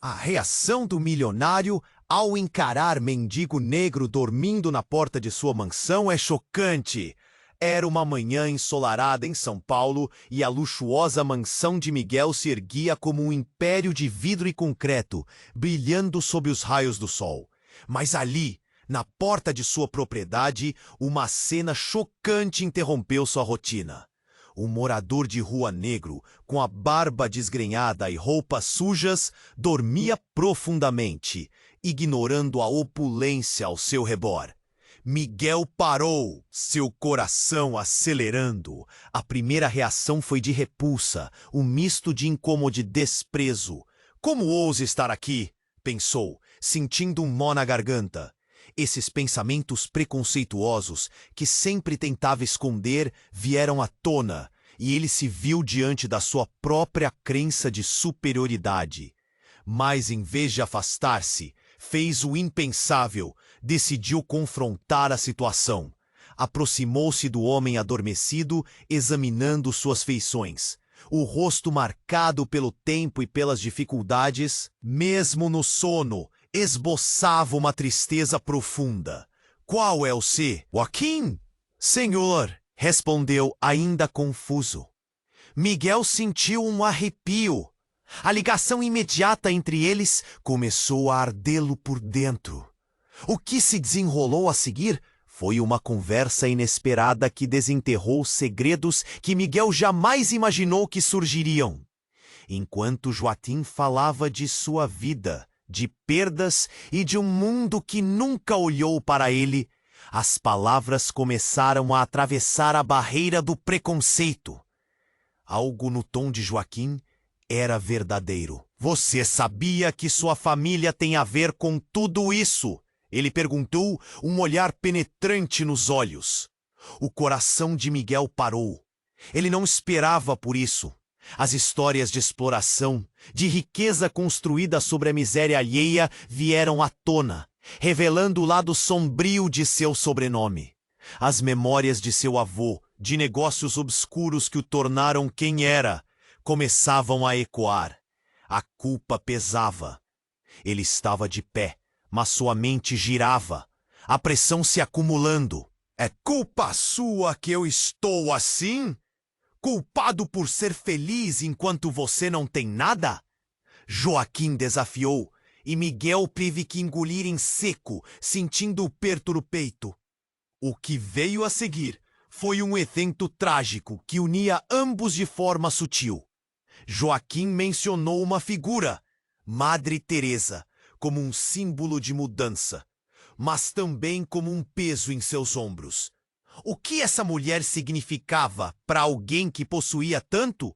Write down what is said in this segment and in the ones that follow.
A reação do milionário ao encarar mendigo negro dormindo na porta de sua mansão é chocante. Era uma manhã ensolarada em São Paulo e a luxuosa mansão de Miguel se erguia como um império de vidro e concreto, brilhando sob os raios do sol. Mas ali, na porta de sua propriedade, uma cena chocante interrompeu sua rotina. Um morador de rua negro, com a barba desgrenhada e roupas sujas, dormia profundamente, ignorando a opulência ao seu redor. Miguel parou, seu coração acelerando. A primeira reação foi de repulsa, um misto de incômodo e desprezo. Como ousa estar aqui? Pensou, sentindo um nó na garganta. Esses pensamentos preconceituosos, que sempre tentava esconder, vieram à tona, e ele se viu diante da sua própria crença de superioridade. Mas, em vez de afastar-se, fez o impensável, decidiu confrontar a situação. Aproximou-se do homem adormecido, examinando suas feições. O rosto marcado pelo tempo e pelas dificuldades, mesmo no sono, esboçava uma tristeza profunda. Qual é o C? Joaquim? Senhor, respondeu ainda confuso. Miguel sentiu um arrepio. A ligação imediata entre eles começou a ardê-lo por dentro. O que se desenrolou a seguir foi uma conversa inesperada que desenterrou segredos que Miguel jamais imaginou que surgiriam. Enquanto Joaquim falava de sua vida, de perdas e de um mundo que nunca olhou para ele, as palavras começaram a atravessar a barreira do preconceito. Algo no tom de Joaquim era verdadeiro. Você sabia que sua família tem a ver com tudo isso? Ele perguntou, um olhar penetrante nos olhos. O coração de Miguel parou. Ele não esperava por isso. As histórias de exploração, de riqueza construída sobre a miséria alheia vieram à tona, revelando o lado sombrio de seu sobrenome. As memórias de seu avô, de negócios obscuros que o tornaram quem era, começavam a ecoar. A culpa pesava. Ele estava de pé, mas sua mente girava, a pressão se acumulando. É culpa sua que eu estou assim? Culpado por ser feliz enquanto você não tem nada? Joaquim desafiou, e Miguel teve que engolir em seco, sentindo o aperto no peito. O que veio a seguir foi um evento trágico que unia ambos de forma sutil. Joaquim mencionou uma figura, Madre Teresa, como um símbolo de mudança, mas também como um peso em seus ombros. O que essa mulher significava para alguém que possuía tanto?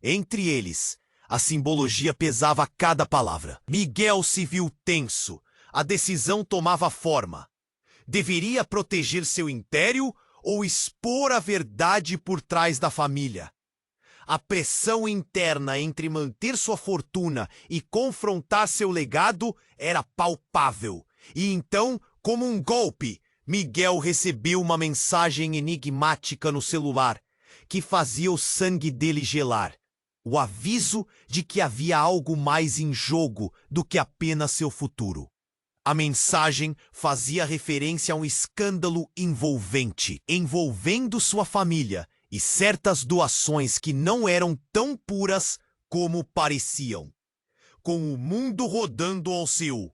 Entre eles, a simbologia pesava a cada palavra. Miguel se viu tenso. A decisão tomava forma. Deveria proteger seu império ou expor a verdade por trás da família? A pressão interna entre manter sua fortuna e confrontar seu legado era palpável. E então, como um golpe, Miguel recebeu uma mensagem enigmática no celular, que fazia o sangue dele gelar. O aviso de que havia algo mais em jogo do que apenas seu futuro. A mensagem fazia referência a um escândalo envolvendo sua família e certas doações que não eram tão puras como pareciam. Com o mundo rodando ao seu.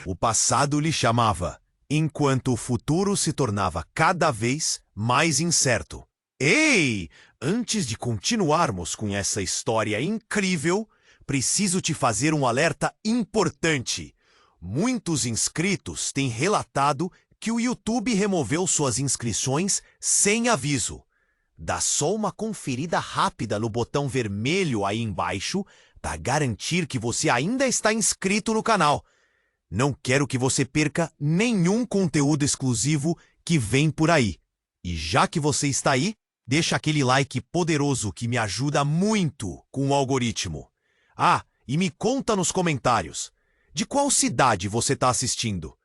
O passado lhe chamava, enquanto o futuro se tornava cada vez mais incerto. Ei! Antes de continuarmos com essa história incrível, preciso te fazer um alerta importante. Muitos inscritos têm relatado que o YouTube removeu suas inscrições sem aviso. Dá só uma conferida rápida no botão vermelho aí embaixo para garantir que você ainda está inscrito no canal. Não quero que você perca nenhum conteúdo exclusivo que vem por aí. E já que você está aí, deixa aquele like poderoso que me ajuda muito com o algoritmo. Ah, e me conta nos comentários, de qual cidade você está assistindo?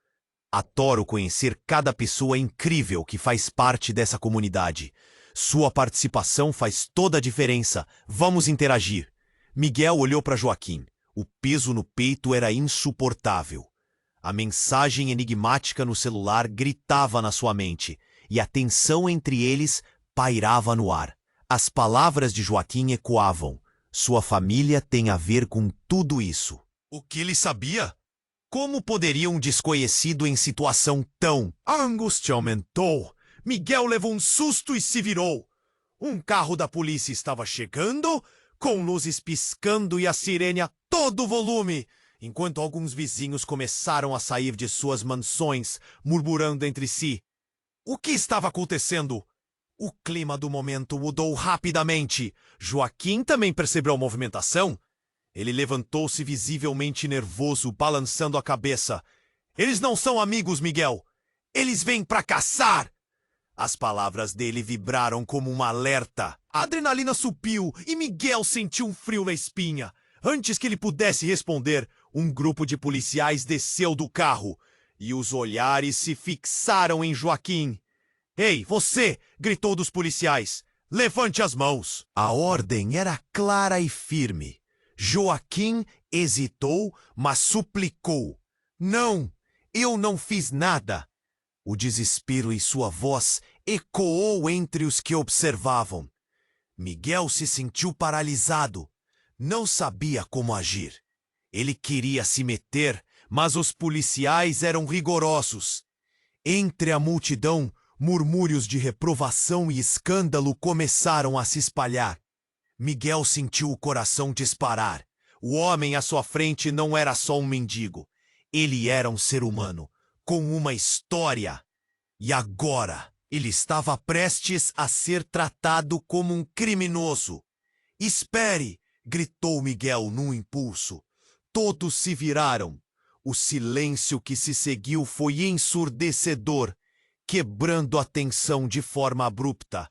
Adoro conhecer cada pessoa incrível que faz parte dessa comunidade. Sua participação faz toda a diferença. Vamos interagir. Miguel olhou para Joaquim. O peso no peito era insuportável. A mensagem enigmática no celular gritava na sua mente, e a tensão entre eles pairava no ar. As palavras de Joaquim ecoavam. Sua família tem a ver com tudo isso. O que ele sabia? Como poderia um desconhecido em situação tão... A angústia aumentou. Miguel levou um susto e se virou. Um carro da polícia estava chegando, com luzes piscando e a sirene a todo volume, enquanto alguns vizinhos começaram a sair de suas mansões, murmurando entre si. O que estava acontecendo? O clima do momento mudou rapidamente. Joaquim também percebeu a movimentação. Ele levantou-se visivelmente nervoso, balançando a cabeça. Eles não são amigos, Miguel. Eles vêm para caçar! As palavras dele vibraram como um alerta. A adrenalina subiu e Miguel sentiu um frio na espinha. Antes que ele pudesse responder, um grupo de policiais desceu do carro e os olhares se fixaram em Joaquim. Ei, você! Gritou dos policiais. Levante as mãos! A ordem era clara e firme. Joaquim hesitou, mas suplicou. Não, eu não fiz nada. O desespero em sua voz ecoou entre os que observavam. Miguel se sentiu paralisado. Não sabia como agir. Ele queria se meter, mas os policiais eram rigorosos. Entre a multidão, murmúrios de reprovação e escândalo começaram a se espalhar. Miguel sentiu o coração disparar. O homem à sua frente não era só um mendigo. Ele era um ser humano, com uma história. E agora, ele estava prestes a ser tratado como um criminoso. Espere! Gritou Miguel num impulso. Todos se viraram. O silêncio que se seguiu foi ensurdecedor, quebrando a tensão de forma abrupta.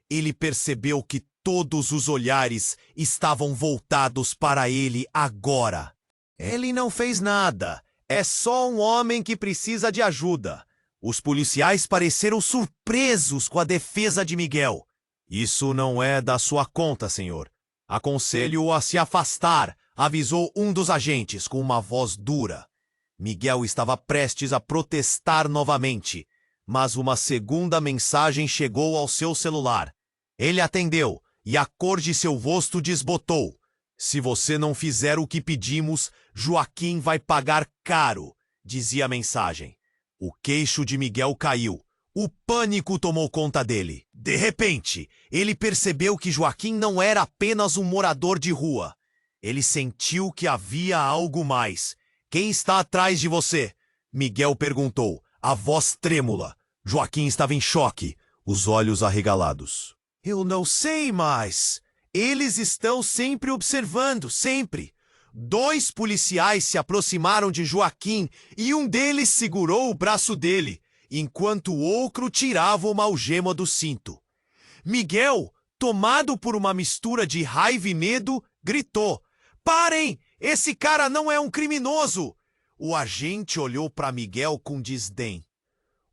Ele percebeu que todos os olhares estavam voltados para ele agora. Ele não fez nada. É só um homem que precisa de ajuda. Os policiais pareceram surpresos com a defesa de Miguel. Isso não é da sua conta, senhor. Aconselho-o a se afastar, avisou um dos agentes com uma voz dura. Miguel estava prestes a protestar novamente, mas uma segunda mensagem chegou ao seu celular. Ele atendeu e a cor de seu rosto desbotou. Se você não fizer o que pedimos, Joaquim vai pagar caro, dizia a mensagem. O queixo de Miguel caiu. O pânico tomou conta dele. De repente, ele percebeu que Joaquim não era apenas um morador de rua. Ele sentiu que havia algo mais. Quem está atrás de você? Miguel perguntou, a voz trêmula. Joaquim estava em choque, os olhos arregalados. Eu não sei mais. Eles estão sempre observando, sempre. 2 policiais se aproximaram de Joaquim e um deles segurou o braço dele, enquanto o outro tirava uma algema do cinto. Miguel, tomado por uma mistura de raiva e medo, gritou: Parem! Esse cara não é um criminoso! O agente olhou para Miguel com desdém.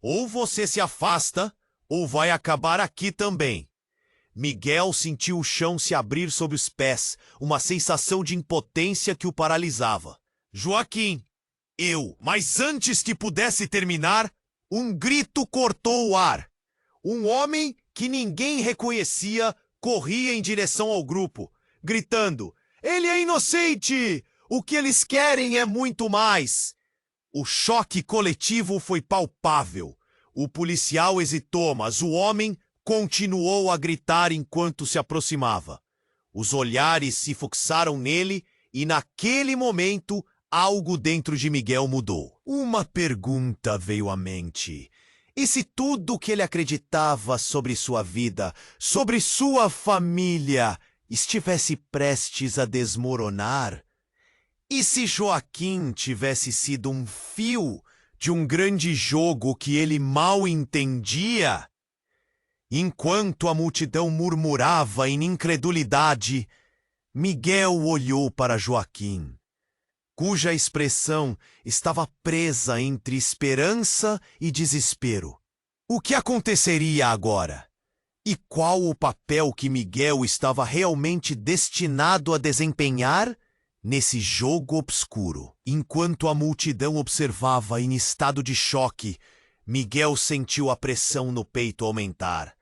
Ou você se afasta, ou vai acabar aqui também. Miguel sentiu o chão se abrir sob os pés, uma sensação de impotência que o paralisava. Joaquim! Mas antes que pudesse terminar, um grito cortou o ar. Um homem que ninguém reconhecia corria em direção ao grupo, gritando: Ele é inocente! O que eles querem é muito mais! O choque coletivo foi palpável. O policial hesitou, mas o homem continuou a gritar enquanto se aproximava. Os olhares se fixaram nele e, naquele momento, algo dentro de Miguel mudou. Uma pergunta veio à mente. E se tudo o que ele acreditava sobre sua vida, sobre sua família, estivesse prestes a desmoronar? E se Joaquim tivesse sido um fio de um grande jogo que ele mal entendia? Enquanto a multidão murmurava em incredulidade, Miguel olhou para Joaquim, cuja expressão estava presa entre esperança e desespero. O que aconteceria agora? E qual o papel que Miguel estava realmente destinado a desempenhar nesse jogo obscuro? Enquanto a multidão observava em estado de choque, Miguel sentiu a pressão no peito aumentar.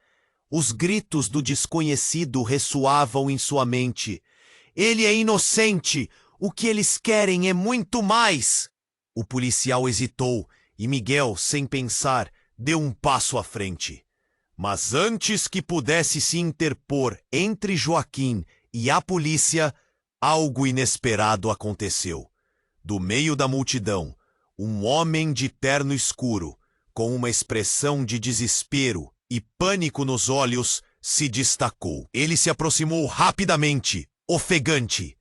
Os gritos do desconhecido ressoavam em sua mente. Ele é inocente! O que eles querem é muito mais! O policial hesitou e Miguel, sem pensar, deu um passo à frente. Mas antes que pudesse se interpor entre Joaquim e a polícia, algo inesperado aconteceu. Do meio da multidão, um homem de terno escuro, com uma expressão de desespero e pânico nos olhos, se destacou. Ele se aproximou rapidamente, ofegante.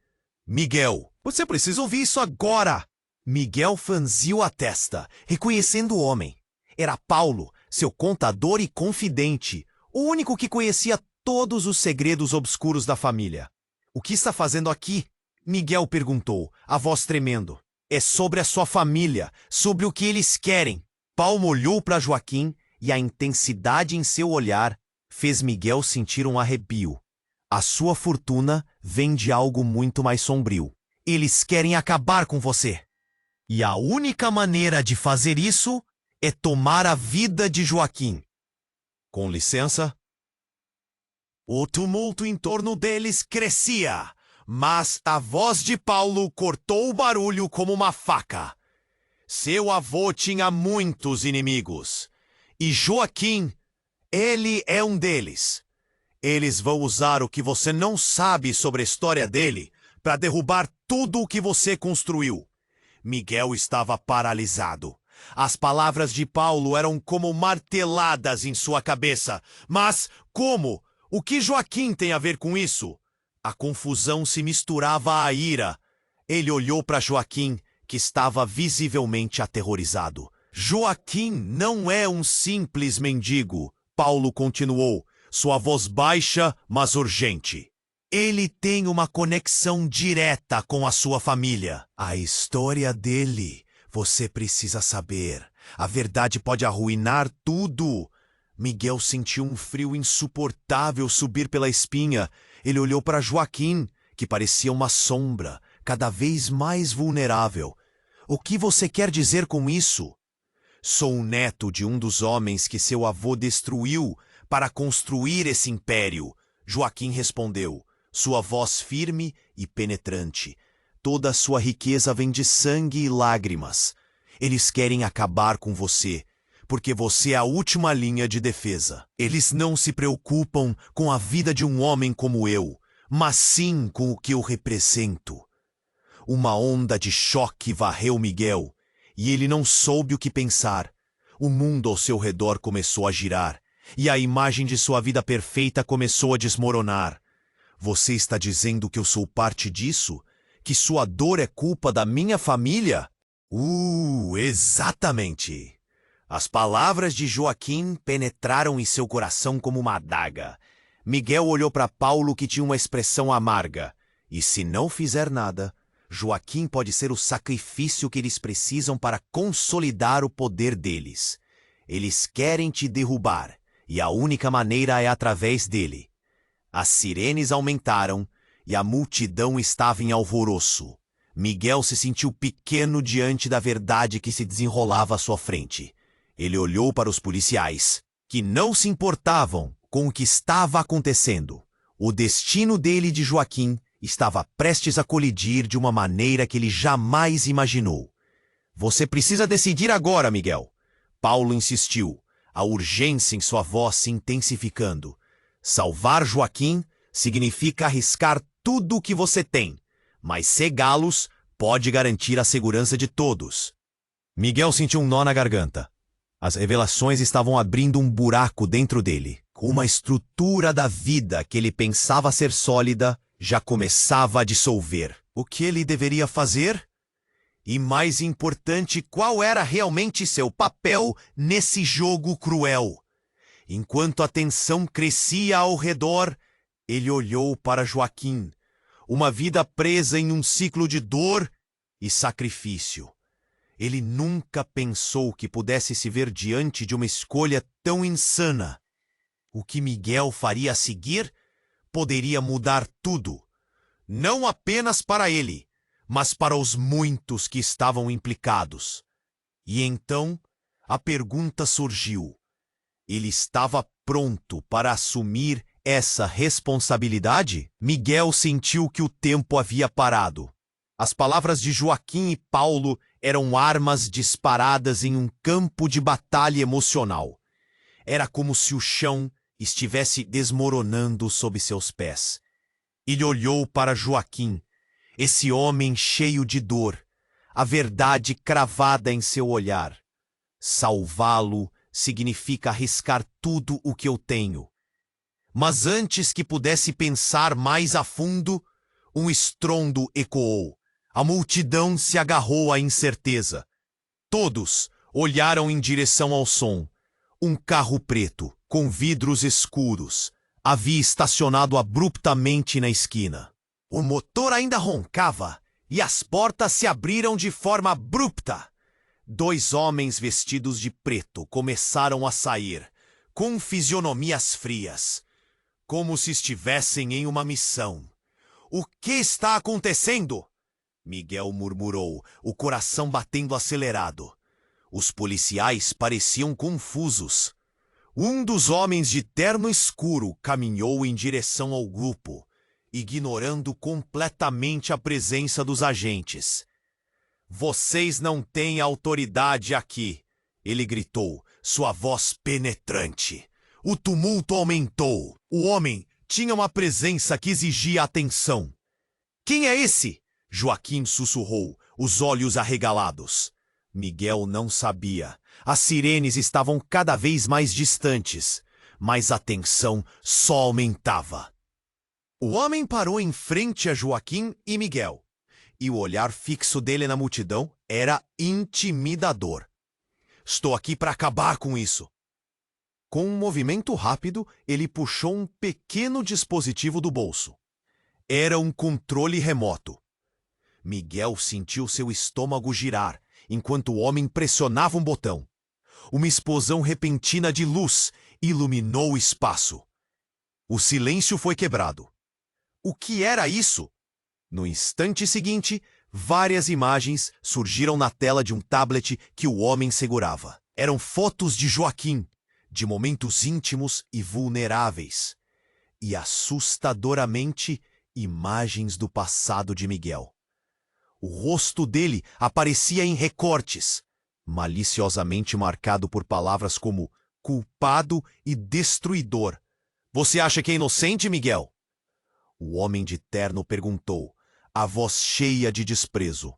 Miguel, você precisa ouvir isso agora! Miguel franziu a testa, reconhecendo o homem. Era Paulo, seu contador e confidente, o único que conhecia todos os segredos obscuros da família. O que está fazendo aqui? Miguel perguntou, a voz tremendo. É sobre a sua família, sobre o que eles querem. Paulo olhou para Joaquim e a intensidade em seu olhar fez Miguel sentir um arrepio. A sua fortuna vem de algo muito mais sombrio. Eles querem acabar com você. E a única maneira de fazer isso é tomar a vida de Joaquim. Com licença. O tumulto em torno deles crescia, mas a voz de Paulo cortou o barulho como uma faca. Seu avô tinha muitos inimigos, e Joaquim, ele é um deles. Eles vão usar o que você não sabe sobre a história dele para derrubar tudo o que você construiu. Miguel estava paralisado. As palavras de Paulo eram como marteladas em sua cabeça. Mas como? O que Joaquim tem a ver com isso? A confusão se misturava à ira. Ele olhou para Joaquim, que estava visivelmente aterrorizado. Joaquim não é um simples mendigo, Paulo continuou, sua voz baixa, mas urgente. Ele tem uma conexão direta com a sua família. A história dele, você precisa saber. A verdade pode arruinar tudo. Miguel sentiu um frio insuportável subir pela espinha. Ele olhou para Joaquim, que parecia uma sombra, cada vez mais vulnerável. O que você quer dizer com isso? Sou o neto de um dos homens que seu avô destruiu para construir esse império. Joaquim respondeu, sua voz firme e penetrante. Toda a sua riqueza vem de sangue e lágrimas. Eles querem acabar com você, porque você é a última linha de defesa. Eles não se preocupam com a vida de um homem como eu, mas sim com o que eu represento. Uma onda de choque varreu Miguel, e ele não soube o que pensar. O mundo ao seu redor começou a girar, e a imagem de sua vida perfeita começou a desmoronar. Você está dizendo que eu sou parte disso? Que sua dor é culpa da minha família? Exatamente. As palavras de Joaquim penetraram em seu coração como uma adaga. Miguel olhou para Paulo, que tinha uma expressão amarga. E se não fizer nada, Joaquim pode ser o sacrifício que eles precisam para consolidar o poder deles. Eles querem te derrubar, e a única maneira é através dele. As sirenes aumentaram e a multidão estava em alvoroço. Miguel se sentiu pequeno diante da verdade que se desenrolava à sua frente. Ele olhou para os policiais, que não se importavam com o que estava acontecendo. O destino dele e de Joaquim estava prestes a colidir de uma maneira que ele jamais imaginou. Você precisa decidir agora, Miguel. Paulo insistiu, a urgência em sua voz se intensificando. Salvar Joaquim significa arriscar tudo o que você tem, mas cegá-los pode garantir a segurança de todos. Miguel sentiu um nó na garganta. As revelações estavam abrindo um buraco dentro dele. Uma estrutura da vida que ele pensava ser sólida já começava a dissolver. O que ele deveria fazer? E mais importante, qual era realmente seu papel nesse jogo cruel? Enquanto a tensão crescia ao redor, ele olhou para Joaquim, uma vida presa em um ciclo de dor e sacrifício. Ele nunca pensou que pudesse se ver diante de uma escolha tão insana. O que Miguel faria a seguir poderia mudar tudo, não apenas para ele, mas para os muitos que estavam implicados. E então a pergunta surgiu. Ele estava pronto para assumir essa responsabilidade? Miguel sentiu que o tempo havia parado. As palavras de Joaquim e Paulo eram armas disparadas em um campo de batalha emocional. Era como se o chão estivesse desmoronando sob seus pés. Ele olhou para Joaquim, esse homem cheio de dor, a verdade cravada em seu olhar. Salvá-lo significa arriscar tudo o que eu tenho. Mas antes que pudesse pensar mais a fundo, um estrondo ecoou. A multidão se agarrou à incerteza. Todos olharam em direção ao som. Um carro preto, com vidros escuros, havia estacionado abruptamente na esquina. O motor ainda roncava e as portas se abriram de forma abrupta. 2 homens vestidos de preto começaram a sair, com fisionomias frias, como se estivessem em uma missão. O que está acontecendo? Miguel murmurou, o coração batendo acelerado. Os policiais pareciam confusos. Um dos homens de terno escuro caminhou em direção ao grupo, ignorando completamente a presença dos agentes. Vocês não têm autoridade aqui, ele gritou, sua voz penetrante. O tumulto aumentou. O homem tinha uma presença que exigia atenção. Quem é esse? Joaquim sussurrou, os olhos arregalados. Miguel não sabia. As sirenes estavam cada vez mais distantes, mas a tensão só aumentava. O homem parou em frente a Joaquim e Miguel, e o olhar fixo dele na multidão era intimidador. Estou aqui para acabar com isso. Com um movimento rápido, ele puxou um pequeno dispositivo do bolso. Era um controle remoto. Miguel sentiu seu estômago girar, enquanto o homem pressionava um botão. Uma explosão repentina de luz iluminou o espaço. O silêncio foi quebrado. O que era isso? No instante seguinte, várias imagens surgiram na tela de um tablet que o homem segurava. Eram fotos de Joaquim, de momentos íntimos e vulneráveis, e assustadoramente imagens do passado de Miguel. O rosto dele aparecia em recortes, maliciosamente marcado por palavras como culpado e destruidor. Você acha que é inocente, Miguel? O homem de terno perguntou, a voz cheia de desprezo.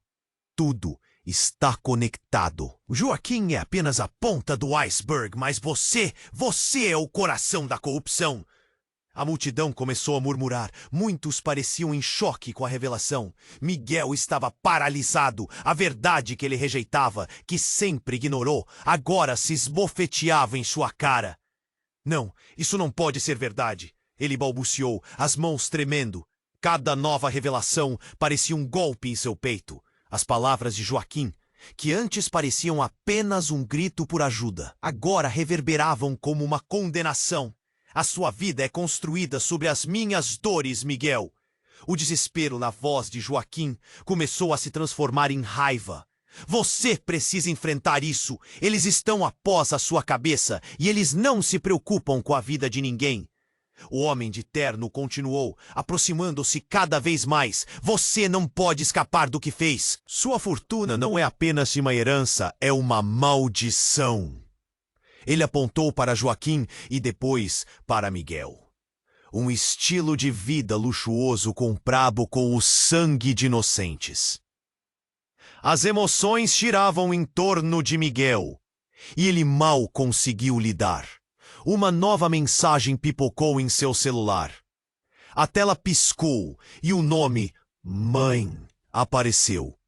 Tudo está conectado. Joaquim é apenas a ponta do iceberg, mas você é o coração da corrupção. A multidão começou a murmurar. Muitos pareciam em choque com a revelação. Miguel estava paralisado. A verdade que ele rejeitava, que sempre ignorou, agora se esbofeteava em sua cara. Não, isso não pode ser verdade. Ele balbuciou, as mãos tremendo. Cada nova revelação parecia um golpe em seu peito. As palavras de Joaquim, que antes pareciam apenas um grito por ajuda, agora reverberavam como uma condenação. A sua vida é construída sobre as minhas dores, Miguel. O desespero na voz de Joaquim começou a se transformar em raiva. Você precisa enfrentar isso. Eles estão após a sua cabeça e eles não se preocupam com a vida de ninguém. O homem de terno continuou, aproximando-se cada vez mais. Você não pode escapar do que fez. Sua fortuna não é apenas uma herança, é uma maldição. Ele apontou para Joaquim e depois para Miguel. Um estilo de vida luxuoso comprado com o sangue de inocentes. As emoções giravam em torno de Miguel, e ele mal conseguiu lidar. Uma nova mensagem pipocou em seu celular. A tela piscou e o nome Mãe apareceu.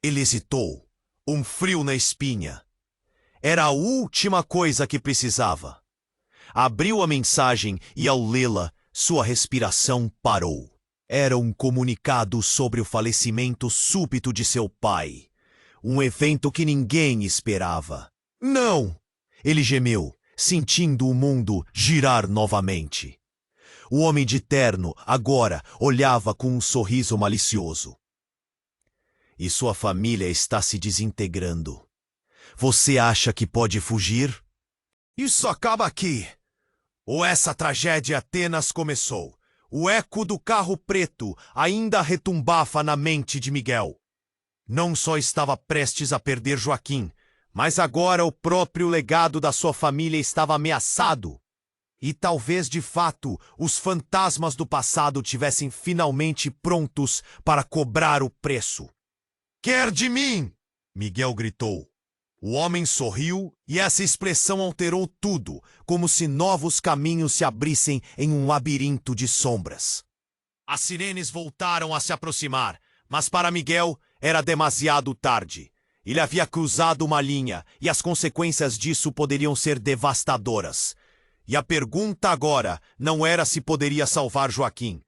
Ele hesitou, um frio na espinha. Era a última coisa que precisava. Abriu a mensagem e, ao lê-la, sua respiração parou. Era um comunicado sobre o falecimento súbito de seu pai. Um evento que ninguém esperava. Não! Ele gemeu. sentindo o mundo girar novamente. O homem de terno agora olhava com um sorriso malicioso. E sua família está se desintegrando. Você acha que pode fugir? Isso acaba aqui. Ou essa tragédia apenas começou. O eco do carro preto ainda retumbava na mente de Miguel. Não só estava prestes a perder Joaquim, mas agora o próprio legado da sua família estava ameaçado. E talvez, de fato, os fantasmas do passado tivessem finalmente prontos para cobrar o preço. Quer de mim? Miguel gritou. O homem sorriu e essa expressão alterou tudo, como se novos caminhos se abrissem em um labirinto de sombras. As sirenes voltaram a se aproximar, mas para Miguel era demasiado tarde. Ele havia cruzado uma linha e as consequências disso poderiam ser devastadoras. E a pergunta agora não era se poderia salvar Joaquim,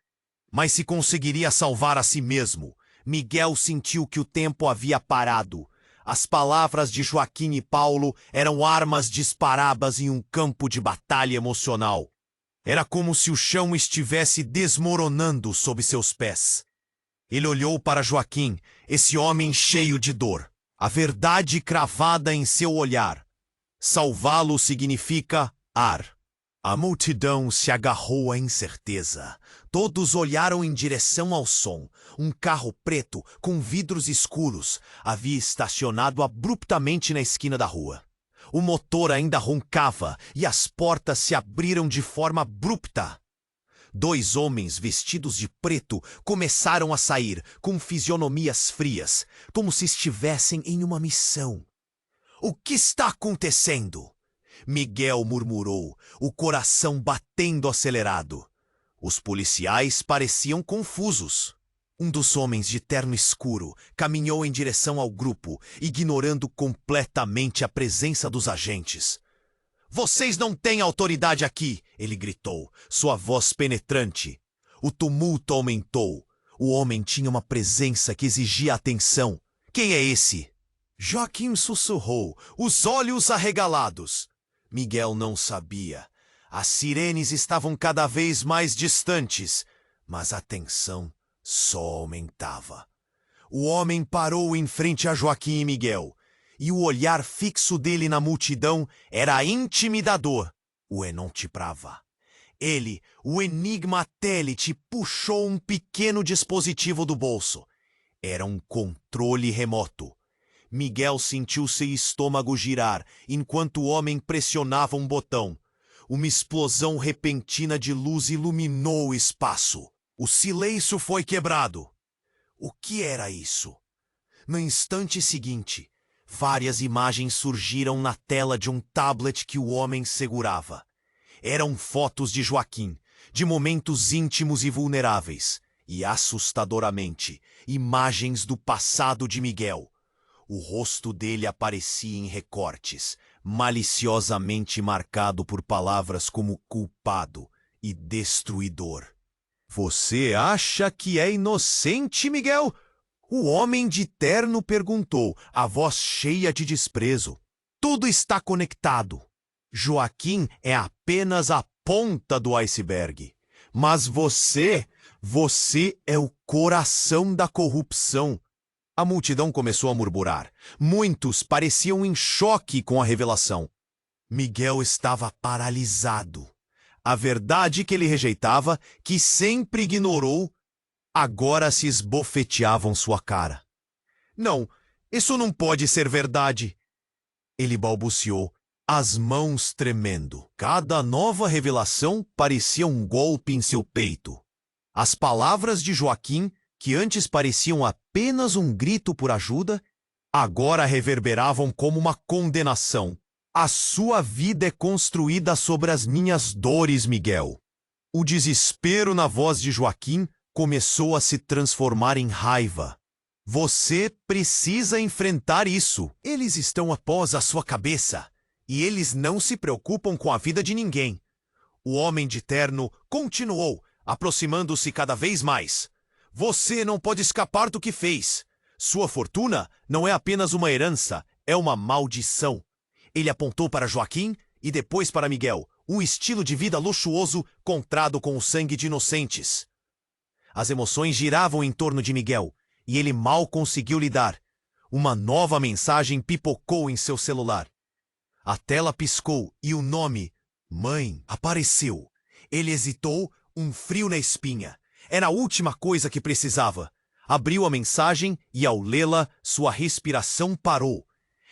mas se conseguiria salvar a si mesmo. Miguel sentiu que o tempo havia parado. As palavras de Joaquim e Paulo eram armas disparadas em um campo de batalha emocional. Era como se o chão estivesse desmoronando sob seus pés. Ele olhou para Joaquim, esse homem cheio de dor, a verdade cravada em seu olhar. Salvá-lo significa ar. A multidão se agarrou à incerteza. Todos olharam em direção ao som. Um carro preto, com vidros escuros, havia estacionado abruptamente na esquina da rua. O motor ainda roncava e as portas se abriram de forma abrupta. 2 homens vestidos de preto começaram a sair, com fisionomias frias, como se estivessem em uma missão. O que está acontecendo? Miguel murmurou, o coração batendo acelerado. Os policiais pareciam confusos. Um dos homens de terno escuro caminhou em direção ao grupo, ignorando completamente a presença dos agentes. Vocês não têm autoridade aqui, ele gritou, sua voz penetrante. O tumulto aumentou. O homem tinha uma presença que exigia atenção. Quem é esse? Joaquim sussurrou, os olhos arregalados. Miguel não sabia. As sirenes estavam cada vez mais distantes, mas a tensão só aumentava. O homem parou em frente a Joaquim e Miguel, e o olhar fixo dele na multidão era intimidador. O Enontiprava. Ele, o Enigma Telete, puxou um pequeno dispositivo do bolso. Era um controle remoto. Miguel sentiu seu estômago girar enquanto o homem pressionava um botão. Uma explosão repentina de luz iluminou o espaço. O silêncio foi quebrado. O que era isso? No instante seguinte, várias imagens surgiram na tela de um tablet que o homem segurava. Eram fotos de Joaquim, de momentos íntimos e vulneráveis, e assustadoramente, imagens do passado de Miguel. O rosto dele aparecia em recortes, maliciosamente marcado por palavras como culpado e destruidor. Você acha que é inocente, Miguel? O homem de terno perguntou, a voz cheia de desprezo. Tudo está conectado. Joaquim é apenas a ponta do iceberg. Mas você é o coração da corrupção. A multidão começou a murmurar. Muitos pareciam em choque com a revelação. Miguel estava paralisado. A verdade que ele rejeitava, que sempre ignorou, agora se esbofeteavam sua cara. Não, isso não pode ser verdade. Ele balbuciou, as mãos tremendo. Cada nova revelação parecia um golpe em seu peito. As palavras de Joaquim, que antes pareciam apenas um grito por ajuda, agora reverberavam como uma condenação. A sua vida é construída sobre as minhas dores, Miguel. O desespero na voz de Joaquim começou a se transformar em raiva. Você precisa enfrentar isso. Eles estão após a sua cabeça, e eles não se preocupam com a vida de ninguém. O homem de terno continuou, aproximando-se cada vez mais. Você não pode escapar do que fez. Sua fortuna não é apenas uma herança, é uma maldição. Ele apontou para Joaquim E depois para Miguel, um estilo de vida luxuoso contrado com o sangue de inocentes. As emoções giravam em torno de Miguel, e ele mal conseguiu lidar. Uma nova mensagem pipocou em seu celular. A tela piscou e o nome, Mãe, apareceu. Ele hesitou, um frio na espinha. Era a última coisa que precisava. Abriu a mensagem e, ao lê-la, sua respiração parou.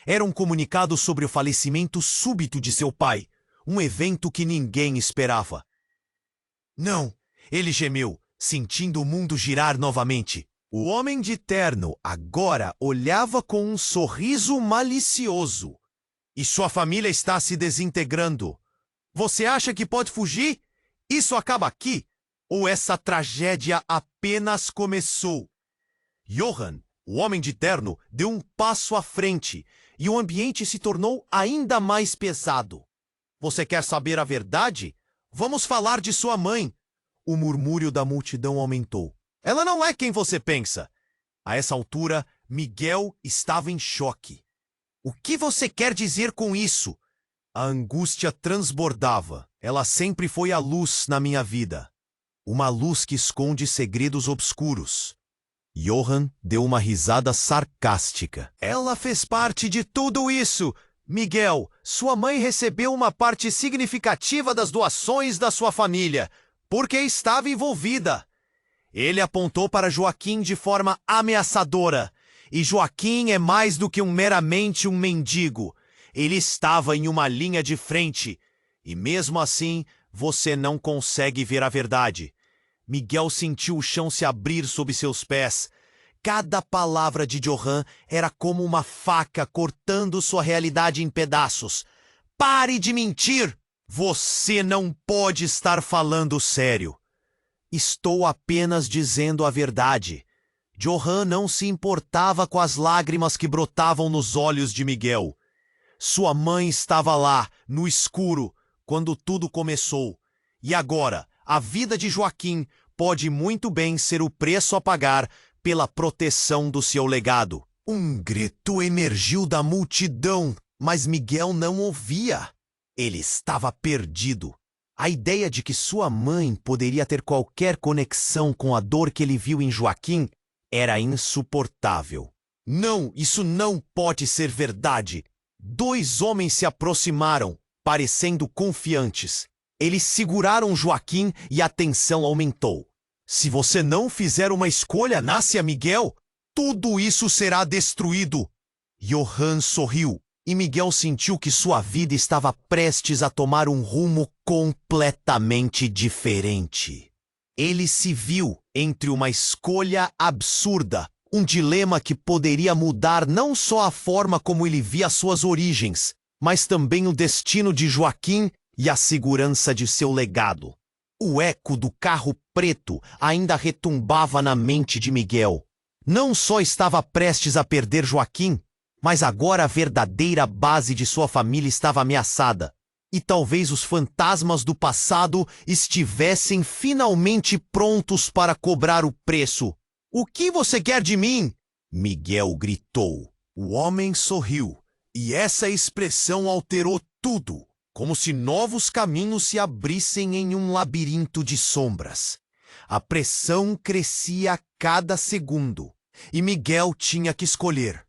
Era um comunicado sobre o falecimento súbito de seu pai, um evento que ninguém esperava. Não, ele gemeu, sentindo o mundo girar novamente. O homem de terno agora olhava com um sorriso malicioso. E sua família está se desintegrando. Você acha que pode fugir? Isso acaba aqui? Ou essa tragédia apenas começou? Johann, o homem de terno, deu um passo à frente e o ambiente se tornou ainda mais pesado. Você quer saber a verdade? Vamos falar de sua mãe. O murmúrio da multidão aumentou. Ela não é quem você pensa. A essa altura, Miguel estava em choque. O que você quer dizer com isso? A angústia transbordava. Ela sempre foi a luz na minha vida. Uma luz que esconde segredos obscuros. Johann deu uma risada sarcástica. Ela fez parte de tudo isso. Miguel, sua mãe recebeu uma parte significativa das doações da sua família, porque estava envolvida. Ele apontou para Joaquim de forma ameaçadora. E Joaquim é mais do que meramente um mendigo. Ele estava em uma linha de frente. E mesmo assim, você não consegue ver a verdade. Miguel sentiu o chão se abrir sob seus pés. Cada palavra de Johann era como uma faca cortando sua realidade em pedaços. Pare de mentir! Você não pode estar falando sério. Estou apenas dizendo a verdade. Johann não se importava com as lágrimas que brotavam nos olhos de Miguel. Sua mãe estava lá, no escuro, quando tudo começou. E agora, a vida de Joaquim pode muito bem ser o preço a pagar pela proteção do seu legado. Um grito emergiu da multidão, mas Miguel não ouvia. Ele estava perdido. A ideia de que sua mãe poderia ter qualquer conexão com a dor que ele viu em Joaquim era insuportável. Não, isso não pode ser verdade. Dois homens se aproximaram, parecendo confiantes. Eles seguraram Joaquim e a tensão aumentou. Se você não fizer uma escolha, nasce Miguel, tudo isso será destruído. Johann sorriu. E Miguel sentiu que sua vida estava prestes a tomar um rumo completamente diferente. Ele se viu entre uma escolha absurda, um dilema que poderia mudar não só a forma como ele via suas origens, mas também o destino de Joaquim e a segurança de seu legado. O eco do carro preto ainda retumbava na mente de Miguel. Não só estava prestes a perder Joaquim, mas agora a verdadeira base de sua família estava ameaçada. E talvez os fantasmas do passado estivessem finalmente prontos para cobrar o preço. O que você quer de mim? Miguel gritou. O homem sorriu, e essa expressão alterou tudo, como se novos caminhos se abrissem em um labirinto de sombras. A pressão crescia a cada segundo, e Miguel tinha que escolher.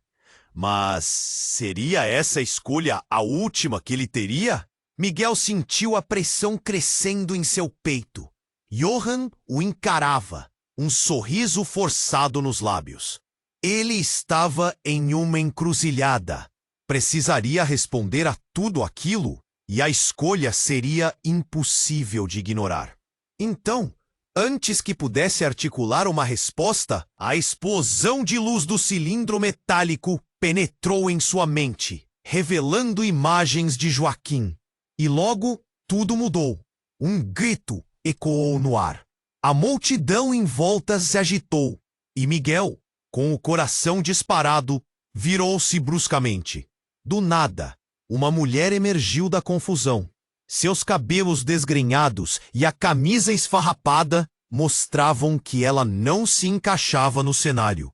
Mas seria essa escolha a última que ele teria? Miguel sentiu a pressão crescendo em seu peito. Johann o encarava, um sorriso forçado nos lábios. Ele estava em uma encruzilhada. Precisaria responder a tudo aquilo, e a escolha seria impossível de ignorar. Então, antes que pudesse articular uma resposta, a explosão de luz do cilindro metálico penetrou em sua mente, revelando imagens de Joaquim. E logo, tudo mudou. Um grito ecoou no ar. A multidão em volta se agitou, e Miguel, com o coração disparado, virou-se bruscamente. Do nada, uma mulher emergiu da confusão. Seus cabelos desgrenhados e a camisa esfarrapada mostravam que ela não se encaixava no cenário.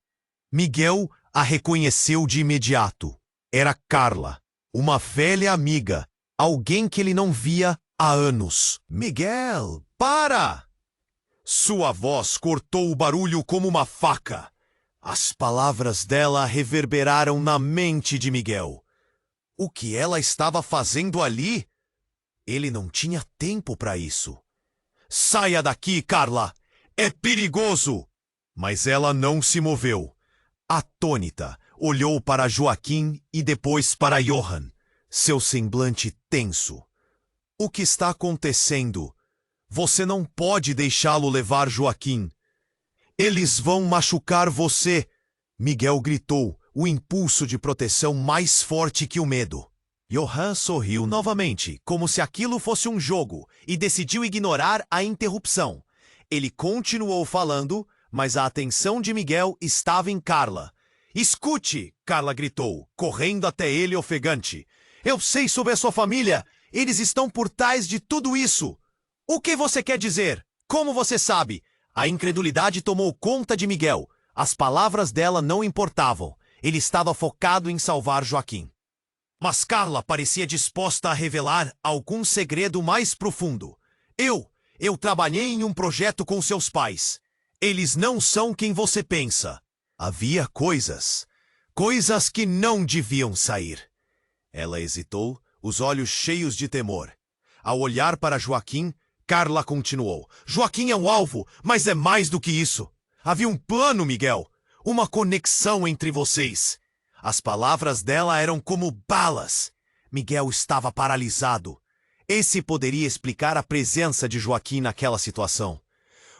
Miguel a reconheceu de imediato. Era Carla, uma velha amiga, alguém que ele não via há anos. Miguel, para! Sua voz cortou o barulho como uma faca. As palavras dela reverberaram na mente de Miguel. O que ela estava fazendo ali? Ele não tinha tempo para isso. Saia daqui, Carla! É perigoso! Mas ela não se moveu. Atônita, olhou para Joaquim e depois para Johann, seu semblante tenso. O que está acontecendo? Você não pode deixá-lo levar Joaquim. Eles vão machucar você, Miguel gritou, o impulso de proteção mais forte que o medo. Johann sorriu novamente, como se aquilo fosse um jogo, e decidiu ignorar a interrupção. Ele continuou falando, mas a atenção de Miguel estava em Carla. Escute, Carla gritou, correndo até ele ofegante. Eu sei sobre a sua família. Eles estão por trás de tudo isso. O que você quer dizer? Como você sabe? A incredulidade tomou conta de Miguel. As palavras dela não importavam. Ele estava focado em salvar Joaquim. Mas Carla parecia disposta a revelar algum segredo mais profundo. Eu trabalhei em um projeto com seus pais. Eles não são quem você pensa. Havia coisas que não deviam sair. Ela hesitou, os olhos cheios de temor. Ao olhar para Joaquim, Carla continuou. Joaquim é um alvo, mas é mais do que isso. Havia um plano, Miguel. Uma conexão entre vocês. As palavras dela eram como balas. Miguel estava paralisado. Esse poderia explicar a presença de Joaquim naquela situação.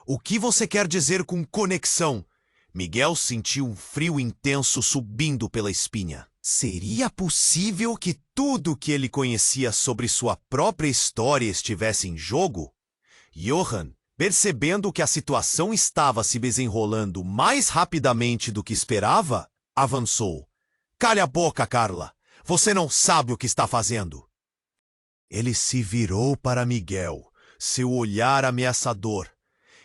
O que você quer dizer com conexão? Miguel sentiu um frio intenso subindo pela espinha. Seria possível que tudo que ele conhecia sobre sua própria história estivesse em jogo? Johann, percebendo que a situação estava se desenrolando mais rapidamente do que esperava, avançou. Cale a boca, Carla. Você não sabe o que está fazendo. Ele se virou para Miguel, seu olhar ameaçador.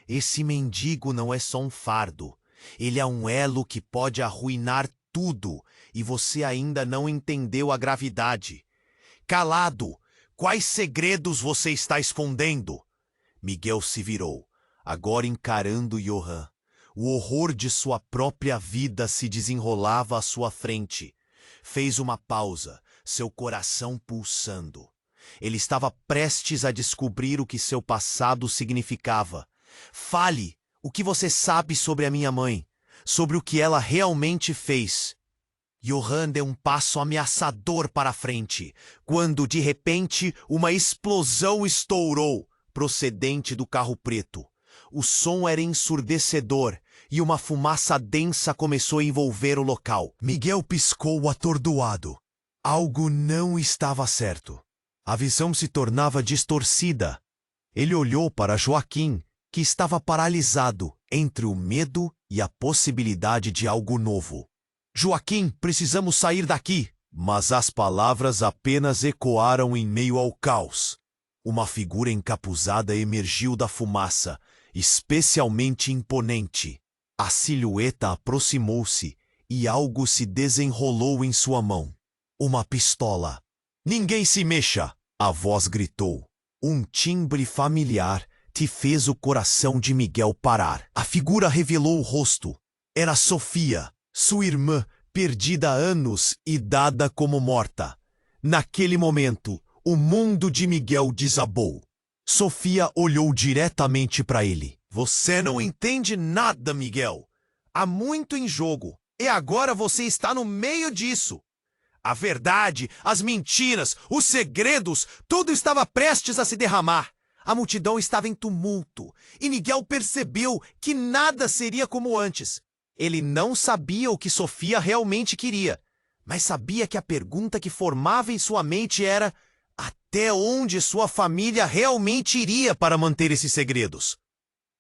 Esse mendigo não é só um fardo. Ele é um elo que pode arruinar tudo, e você ainda não entendeu a gravidade. Calado, quais segredos você está escondendo? Miguel se virou, agora encarando Johann. O horror de sua própria vida se desenrolava à sua frente. Fez uma pausa, seu coração pulsando. Ele estava prestes a descobrir o que seu passado significava. Fale o que você sabe sobre a minha mãe, sobre o que ela realmente fez. Johann deu um passo ameaçador para a frente, quando de repente uma explosão estourou, procedente do carro preto. O som era ensurdecedor e uma fumaça densa começou a envolver o local. Miguel piscou atordoado. Algo não estava certo. A visão se tornava distorcida. Ele olhou para Joaquim, que estava paralisado entre o medo e a possibilidade de algo novo. Joaquim, precisamos sair daqui! Mas as palavras apenas ecoaram em meio ao caos. Uma figura encapuzada emergiu da fumaça, especialmente imponente. A silhueta aproximou-se e algo se desenrolou em sua mão. Uma pistola. Ninguém se mexa! A voz gritou. Um timbre familiar te fez o coração de Miguel parar. A figura revelou o rosto. Era Sofia, sua irmã, perdida há anos e dada como morta. Naquele momento, o mundo de Miguel desabou. Sofia olhou diretamente para ele. Você não entende nada, Miguel. Há muito em jogo, e agora você está no meio disso. A verdade, as mentiras, os segredos, tudo estava prestes a se derramar. A multidão estava em tumulto, e Miguel percebeu que nada seria como antes. Ele não sabia o que Sofia realmente queria, mas sabia que a pergunta que formava em sua mente era: até onde sua família realmente iria para manter esses segredos?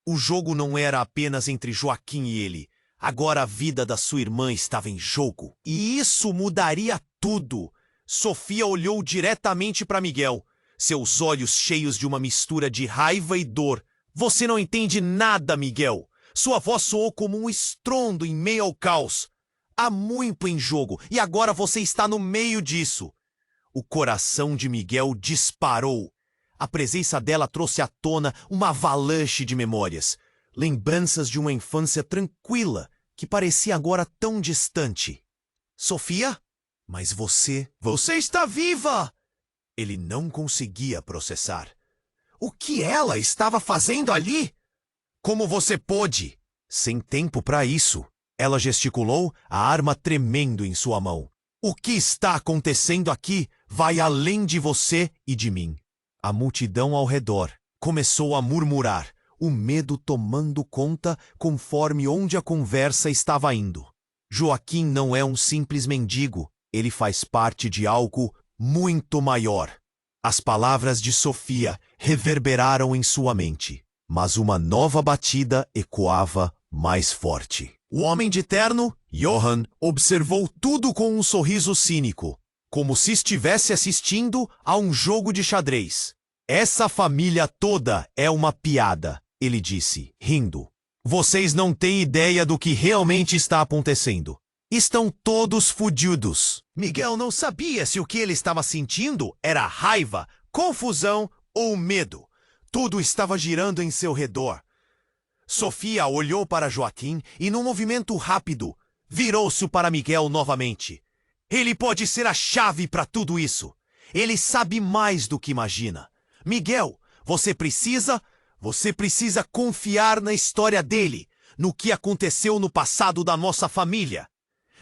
O jogo não era apenas entre Joaquim e ele. Agora a vida da sua irmã estava em jogo. E isso mudaria tudo. Sofia olhou diretamente para Miguel, seus olhos cheios de uma mistura de raiva e dor. Você não entende nada, Miguel. Sua voz soou como um estrondo em meio ao caos. Há muito em jogo, e agora você está no meio disso. O coração de Miguel disparou. A presença dela trouxe à tona uma avalanche de memórias. Lembranças de uma infância tranquila, que parecia agora tão distante. Sofia? Mas você está viva! Ele não conseguia processar. O que ela estava fazendo ali? Como você pôde? Sem tempo para isso. Ela gesticulou, a arma tremendo em sua mão. O que está acontecendo aqui vai além de você e de mim. A multidão ao redor começou a murmurar, o medo tomando conta conforme onde a conversa estava indo. Joaquim não é um simples mendigo, ele faz parte de algo muito maior. As palavras de Sofia reverberaram em sua mente, mas uma nova batida ecoava mais forte. O homem de terno, Johann, observou tudo com um sorriso cínico, como se estivesse assistindo a um jogo de xadrez. Essa família toda é uma piada, ele disse, rindo. Vocês não têm ideia do que realmente está acontecendo. Estão todos fudidos. Miguel não sabia se o que ele estava sentindo era raiva, confusão ou medo. Tudo estava girando em seu redor. Sofia olhou para Joaquim e, num movimento rápido, virou-se para Miguel novamente. Ele pode ser a chave para tudo isso. Ele sabe mais do que imagina. Miguel, você precisa confiar na história dele, no que aconteceu no passado da nossa família.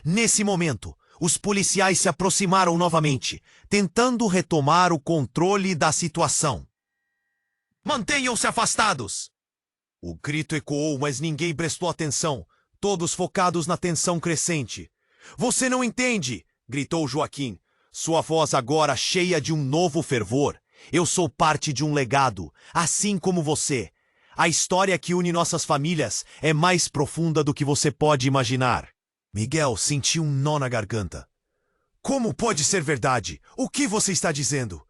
Nesse momento, os policiais se aproximaram novamente, tentando retomar o controle da situação. Mantenham-se afastados! O grito ecoou, mas ninguém prestou atenção, todos focados na tensão crescente. Você não entende! Gritou Joaquim, sua voz agora cheia de um novo fervor. Eu sou parte de um legado, assim como você. A história que une nossas famílias é mais profunda do que você pode imaginar. Miguel sentiu um nó na garganta. Como pode ser verdade? O que você está dizendo?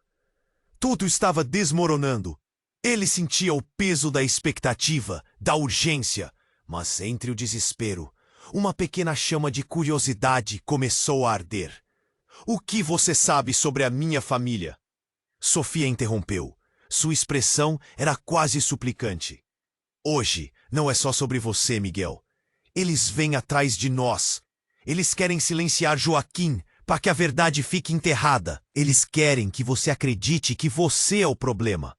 Tudo estava desmoronando. Ele sentia o peso da expectativa, da urgência, mas entre o desespero, uma pequena chama de curiosidade começou a arder. O que você sabe sobre a minha família? Sofia interrompeu. Sua expressão era quase suplicante. Hoje não é só sobre você, Miguel. Eles vêm atrás de nós. Eles querem silenciar Joaquim para que a verdade fique enterrada. Eles querem que você acredite que você é o problema.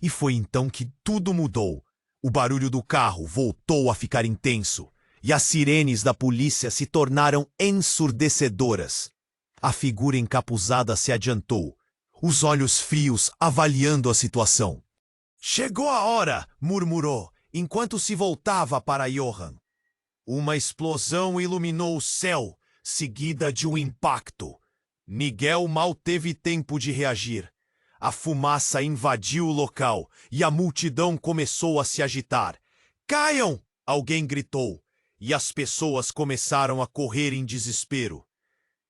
E foi então que tudo mudou. O barulho do carro voltou a ficar intenso, e as sirenes da polícia se tornaram ensurdecedoras. A figura encapuzada se adiantou, os olhos frios avaliando a situação. Chegou a hora, murmurou, enquanto se voltava para Johann. Uma explosão iluminou o céu, seguida de um impacto. Miguel mal teve tempo de reagir. A fumaça invadiu o local e a multidão começou a se agitar. Caiam! Alguém gritou, e as pessoas começaram a correr em desespero.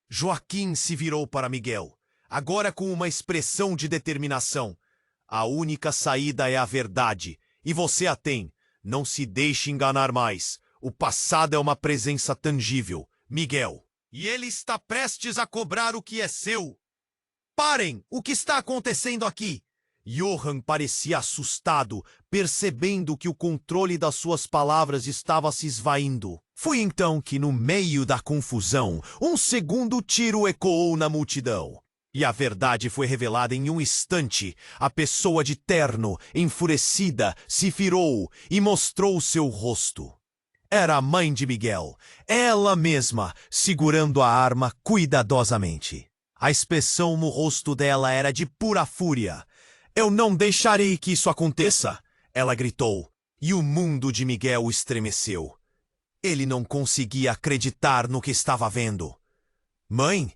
Joaquim se virou para Miguel, agora com uma expressão de determinação. A única saída é a verdade, e você a tem. Não se deixe enganar mais. O passado é uma presença tangível, Miguel. E ele está prestes a cobrar o que é seu. Parem! O que está acontecendo aqui? Johann parecia assustado, percebendo que o controle das suas palavras estava se esvaindo. Foi então que, no meio da confusão, um segundo tiro ecoou na multidão. E a verdade foi revelada em um instante. A pessoa de terno, enfurecida, se virou e mostrou seu rosto. Era a mãe de Miguel, ela mesma, segurando a arma cuidadosamente. A expressão no rosto dela era de pura fúria. Eu não deixarei que isso aconteça, ela gritou, e o mundo de Miguel estremeceu. Ele não conseguia acreditar no que estava vendo. Mãe?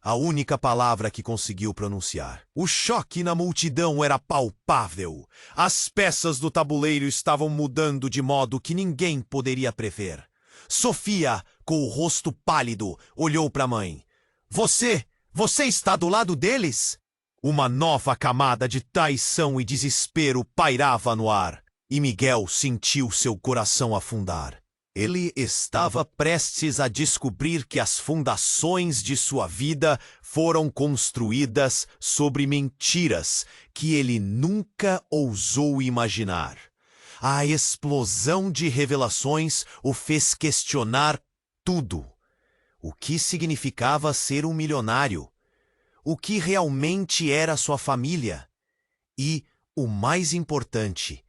A única palavra que conseguiu pronunciar. O choque na multidão era palpável. As peças do tabuleiro estavam mudando de modo que ninguém poderia prever. Sofia, com o rosto pálido, olhou para a mãe. Você está do lado deles? Uma nova camada de traição e desespero pairava no ar, e Miguel sentiu seu coração afundar. Ele estava prestes a descobrir que as fundações de sua vida foram construídas sobre mentiras que ele nunca ousou imaginar. A explosão de revelações o fez questionar tudo. O que significava ser um milionário? O que realmente era sua família? E, o mais importante,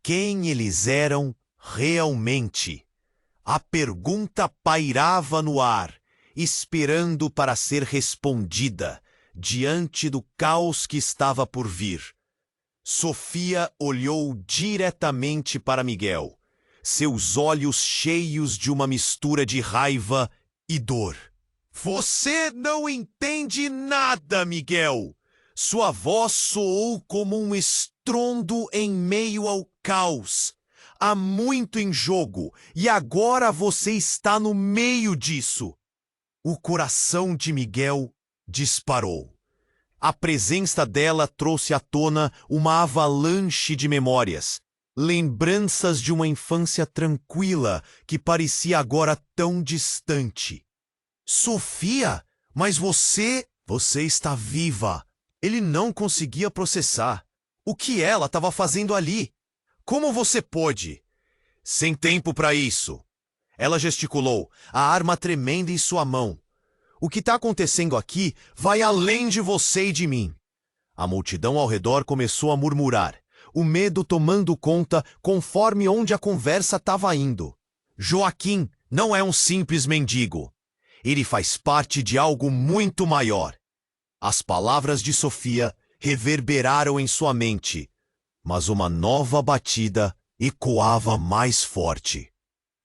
quem eles eram realmente? A pergunta pairava no ar, esperando para ser respondida, diante do caos que estava por vir. Sofia olhou diretamente para Miguel, seus olhos cheios de uma mistura de raiva e dor. Você não entende nada, Miguel! Sua voz soou como um estrondo em meio ao caos. Há muito em jogo, e agora você está no meio disso. O coração de Miguel disparou. A presença dela trouxe à tona uma avalanche de memórias, lembranças de uma infância tranquila que parecia agora tão distante. Sofia, mas você está viva. Ele não conseguia processar. O que ela estava fazendo ali? Como você pôde? Sem tempo para isso. Ela gesticulou, a arma tremenda em sua mão. O que está acontecendo aqui vai além de você e de mim. A multidão ao redor começou a murmurar, o medo tomando conta conforme onde a conversa estava indo. Joaquim não é um simples mendigo. Ele faz parte de algo muito maior. As palavras de Sofia reverberaram em sua mente, mas uma nova batida ecoava mais forte.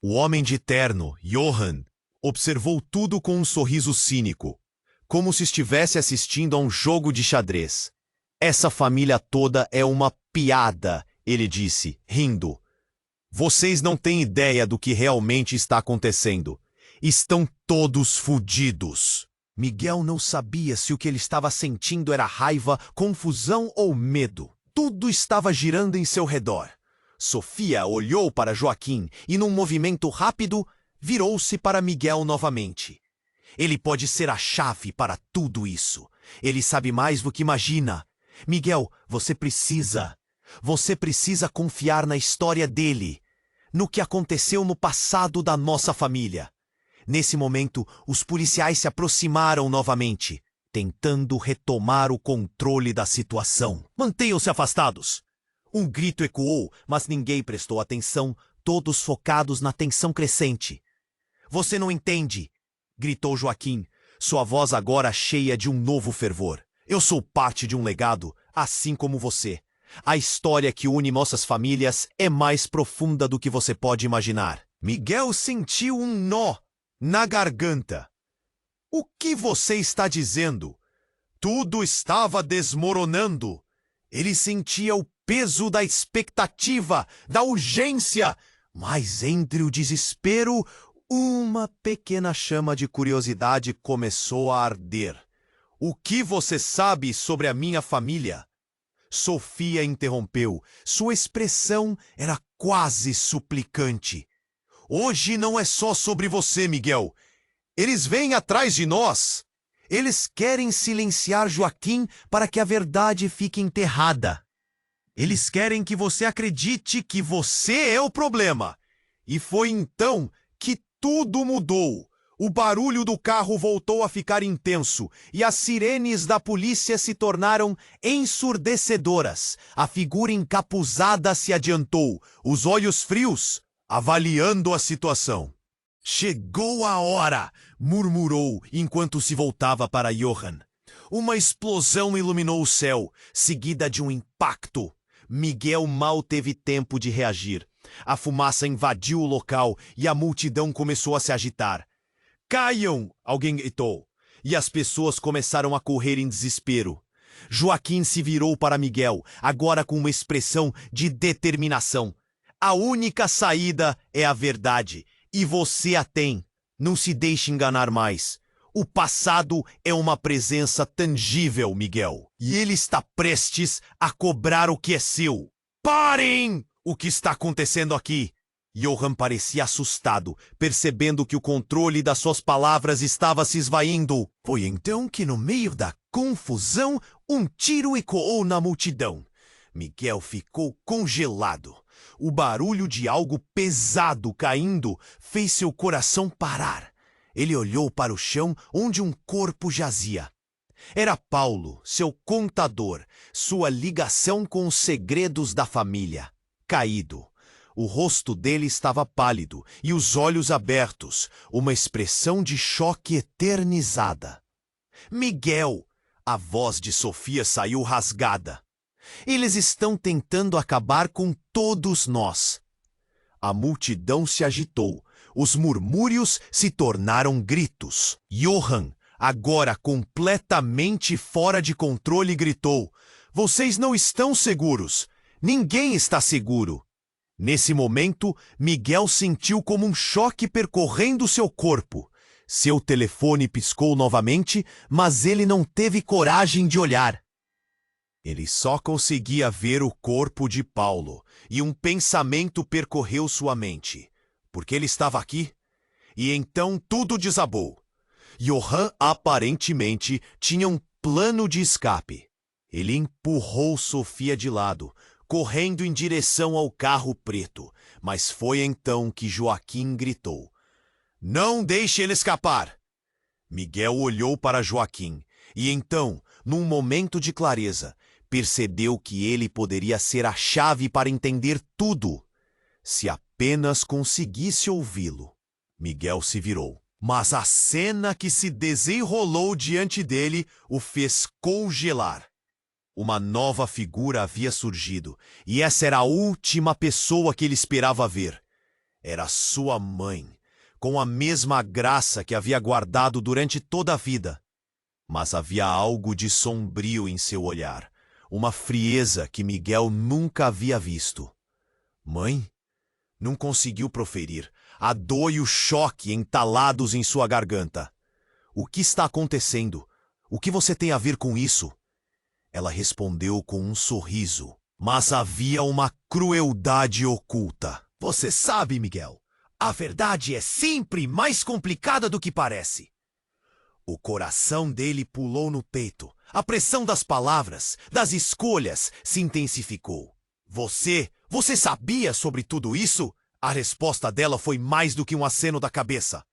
O homem de terno, Johann, observou tudo com um sorriso cínico, como se estivesse assistindo a um jogo de xadrez. Essa família toda é uma piada, ele disse, rindo. Vocês não têm ideia do que realmente está acontecendo. Estão todos fudidos. Miguel não sabia se o que ele estava sentindo era raiva, confusão ou medo. Tudo estava girando em seu redor. Sofia olhou para Joaquim e, num movimento rápido, virou-se para Miguel novamente. Ele pode ser a chave para tudo isso. Ele sabe mais do que imagina. Miguel, você precisa confiar na história dele, no que aconteceu no passado da nossa família. Nesse momento, os policiais se aproximaram novamente, tentando retomar o controle da situação. Mantenham-se afastados! Um grito ecoou, mas ninguém prestou atenção, todos focados na tensão crescente. Você não entende! Gritou Joaquim, sua voz agora cheia de um novo fervor. Eu sou parte de um legado, assim como você. A história que une nossas famílias é mais profunda do que você pode imaginar. Miguel sentiu um nó na garganta. O que você está dizendo? Tudo estava desmoronando. Ele sentia o peso da expectativa, da urgência, mas entre o desespero, uma pequena chama de curiosidade começou a arder. O que você sabe sobre a minha família? Sofia interrompeu. Sua expressão era quase suplicante. Hoje não é só sobre você, Miguel. Eles vêm atrás de nós. Eles querem silenciar Joaquim para que a verdade fique enterrada. Eles querem que você acredite que você é o problema. E foi então que tudo mudou. O barulho do carro voltou a ficar intenso e as sirenes da polícia se tornaram ensurdecedoras. A figura encapuzada se adiantou, os olhos frios, avaliando a situação. Chegou a hora, murmurou enquanto se voltava para Johann. Uma explosão iluminou o céu, seguida de um impacto. Miguel mal teve tempo de reagir. A fumaça invadiu o local e a multidão começou a se agitar. Caiam! Alguém gritou. E as pessoas começaram a correr em desespero. Joaquim se virou para Miguel, agora com uma expressão de determinação. A única saída é a verdade, e você a tem. Não se deixe enganar mais. O passado é uma presença tangível, Miguel, e ele está prestes a cobrar o que é seu. Parem! O que está acontecendo aqui? Johann parecia assustado, percebendo que o controle das suas palavras estava se esvaindo. Foi então que, no meio da confusão, um tiro ecoou na multidão. Miguel ficou congelado. O barulho de algo pesado caindo fez seu coração parar. Ele olhou para o chão onde um corpo jazia. Era Paulo, seu contador, sua ligação com os segredos da família. Caído. O rosto dele estava pálido e os olhos abertos, uma expressão de choque eternizada. Miguel! A voz de Sofia saiu rasgada. Eles estão tentando acabar com todos nós. A multidão se agitou. Os murmúrios se tornaram gritos. Johann, agora completamente fora de controle, gritou: "Vocês não estão seguros! Ninguém está seguro!" Nesse momento, Miguel sentiu como um choque percorrendo seu corpo. Seu telefone piscou novamente, mas ele não teve coragem de olhar. Ele só conseguia ver o corpo de Paulo, e um pensamento percorreu sua mente. Porque ele estava aqui? E então tudo desabou. Johann aparentemente tinha um plano de escape. Ele empurrou Sofia de lado, correndo em direção ao carro preto, mas foi então que Joaquim gritou: "Não deixe ele escapar!" Miguel olhou para Joaquim e então, num momento de clareza, percebeu que ele poderia ser a chave para entender tudo, se apenas conseguisse ouvi-lo. Miguel se virou, mas a cena que se desenrolou diante dele o fez congelar. Uma nova figura havia surgido, e essa era a última pessoa que ele esperava ver. Era sua mãe, com a mesma graça que havia guardado durante toda a vida. Mas havia algo de sombrio em seu olhar, uma frieza que Miguel nunca havia visto. "Mãe?" Não conseguiu proferir, a dor e o choque entalados em sua garganta. "O que está acontecendo? O que você tem a ver com isso?" Ela respondeu com um sorriso, mas havia uma crueldade oculta. "Você sabe, Miguel, a verdade é sempre mais complicada do que parece." O coração dele pulou no peito. A pressão das palavras, das escolhas, se intensificou. Você sabia sobre tudo isso?" A resposta dela foi mais do que um aceno da cabeça.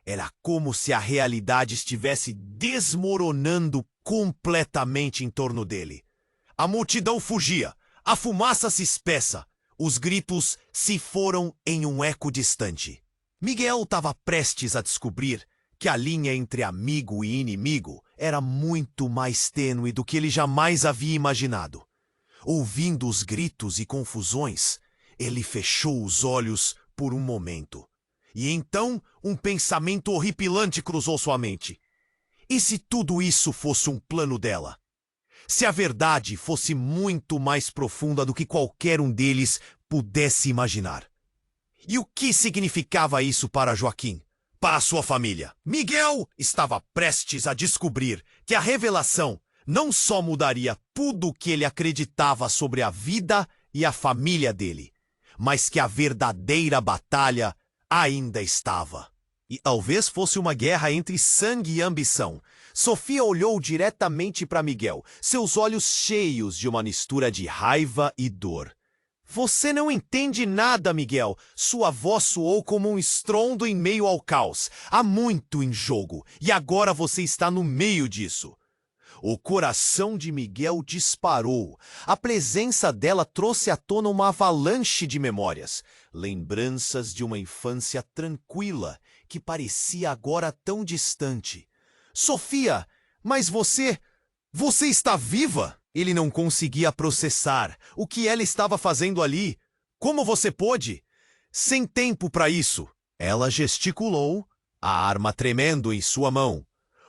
Era como se a realidade estivesse desmoronando completamente em torno dele. A multidão fugia, a fumaça se espessa, os gritos se foram em um eco distante. Miguel estava prestes a descobrir que a linha entre amigo e inimigo era muito mais tênue do que ele jamais havia imaginado. Ouvindo os gritos e confusões, ele fechou os olhos por um momento. E então um pensamento horripilante cruzou sua mente. E se tudo isso fosse um plano dela? Se a verdade fosse muito mais profunda do que qualquer um deles pudesse imaginar? E o que significava isso para Joaquim? Para sua família? Miguel estava prestes a descobrir que a revelação não só mudaria tudo o que ele acreditava sobre a vida e a família dele, mas que a verdadeira batalha ainda estava. E talvez fosse uma guerra entre sangue e ambição. Sofia olhou diretamente para Miguel, seus olhos cheios de uma mistura de raiva e dor. "Você não entende nada, Miguel." Sua voz soou como um estrondo em meio ao caos. "Há muito em jogo, e agora você está no meio disso." O coração de Miguel disparou. A presença dela trouxe à tona uma avalanche de memórias, lembranças de uma infância tranquila, que parecia agora tão distante. "Sofia, mas você está viva?" Ele não conseguia processar o que ela estava fazendo ali. "Como você pôde?" "Sem tempo para isso." Ela gesticulou, a arma tremendo em sua mão.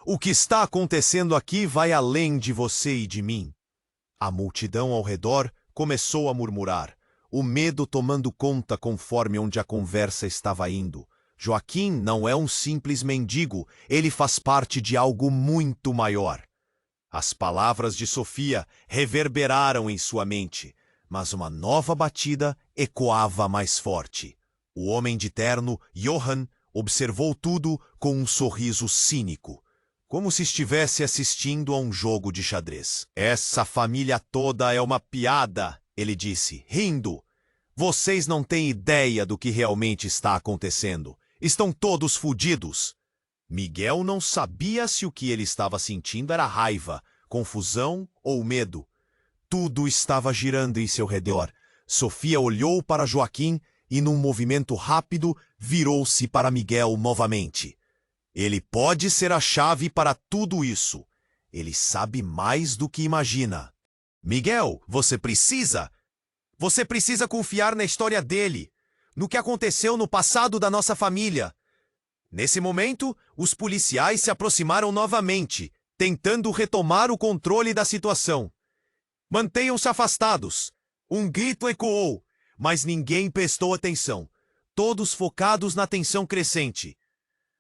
"O que está acontecendo aqui vai além de você e de mim." A multidão ao redor começou a murmurar, o medo tomando conta conforme onde a conversa estava indo. Joaquim não é um simples mendigo, ele faz parte de algo muito maior. As palavras de Sofia reverberaram em sua mente, mas uma nova batida ecoava mais forte. O homem de terno, Johann, observou tudo com um sorriso cínico, como se estivesse assistindo a um jogo de xadrez. Essa família toda é uma piada, ele disse, rindo. Vocês não têm ideia do que realmente está acontecendo. Estão todos fodidos. Miguel não sabia se o que ele estava sentindo era raiva, confusão ou medo. Tudo estava girando em seu redor. Sofia olhou para Joaquim e, num movimento rápido, virou-se para Miguel novamente. Ele pode ser a chave para tudo isso. Ele sabe mais do que imagina. Miguel, você precisa confiar na história dele, no que aconteceu no passado da nossa família. Nesse momento, os policiais se aproximaram novamente, tentando retomar o controle da situação. Mantenham-se afastados. Um grito ecoou, mas ninguém prestou atenção, todos focados na tensão crescente.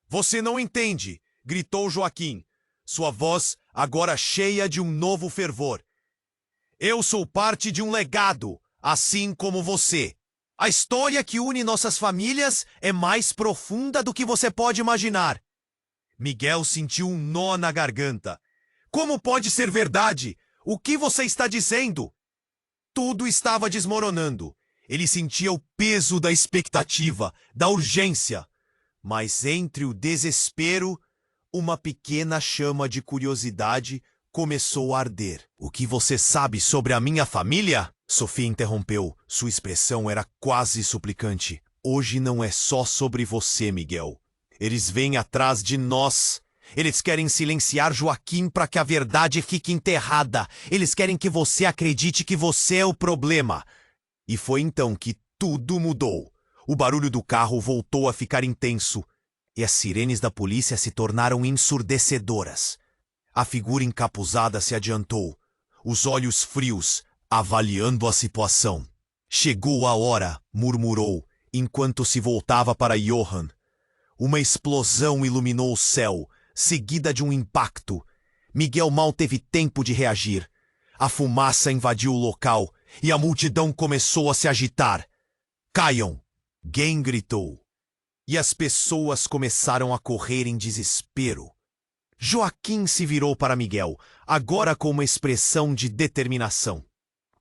Você não entende, gritou Joaquim, sua voz agora cheia de um novo fervor. Eu sou parte de um legado, assim como você. A história que une nossas famílias é mais profunda do que você pode imaginar. Miguel sentiu um nó na garganta. Como pode ser verdade? O que você está dizendo? Tudo estava desmoronando. Ele sentia o peso da expectativa, da urgência. Mas entre o desespero, uma pequena chama de curiosidade começou a arder. O que você sabe sobre a minha família? Sofia interrompeu. Sua expressão era quase suplicante. Hoje não é só sobre você, Miguel. Eles vêm atrás de nós. Eles querem silenciar Joaquim para que a verdade fique enterrada. Eles querem que você acredite que você é o problema. E foi então que tudo mudou. O barulho do carro voltou a ficar intenso e as sirenes da polícia se tornaram ensurdecedoras. A figura encapuzada se adiantou, os olhos frios, avaliando a situação. Chegou a hora, murmurou, enquanto se voltava para Johann. Uma explosão iluminou o céu, seguida de um impacto. Miguel mal teve tempo de reagir. A fumaça invadiu o local e a multidão começou a se agitar. Caiam! Alguém gritou. E as pessoas começaram a correr em desespero. Joaquim se virou para Miguel, agora com uma expressão de determinação.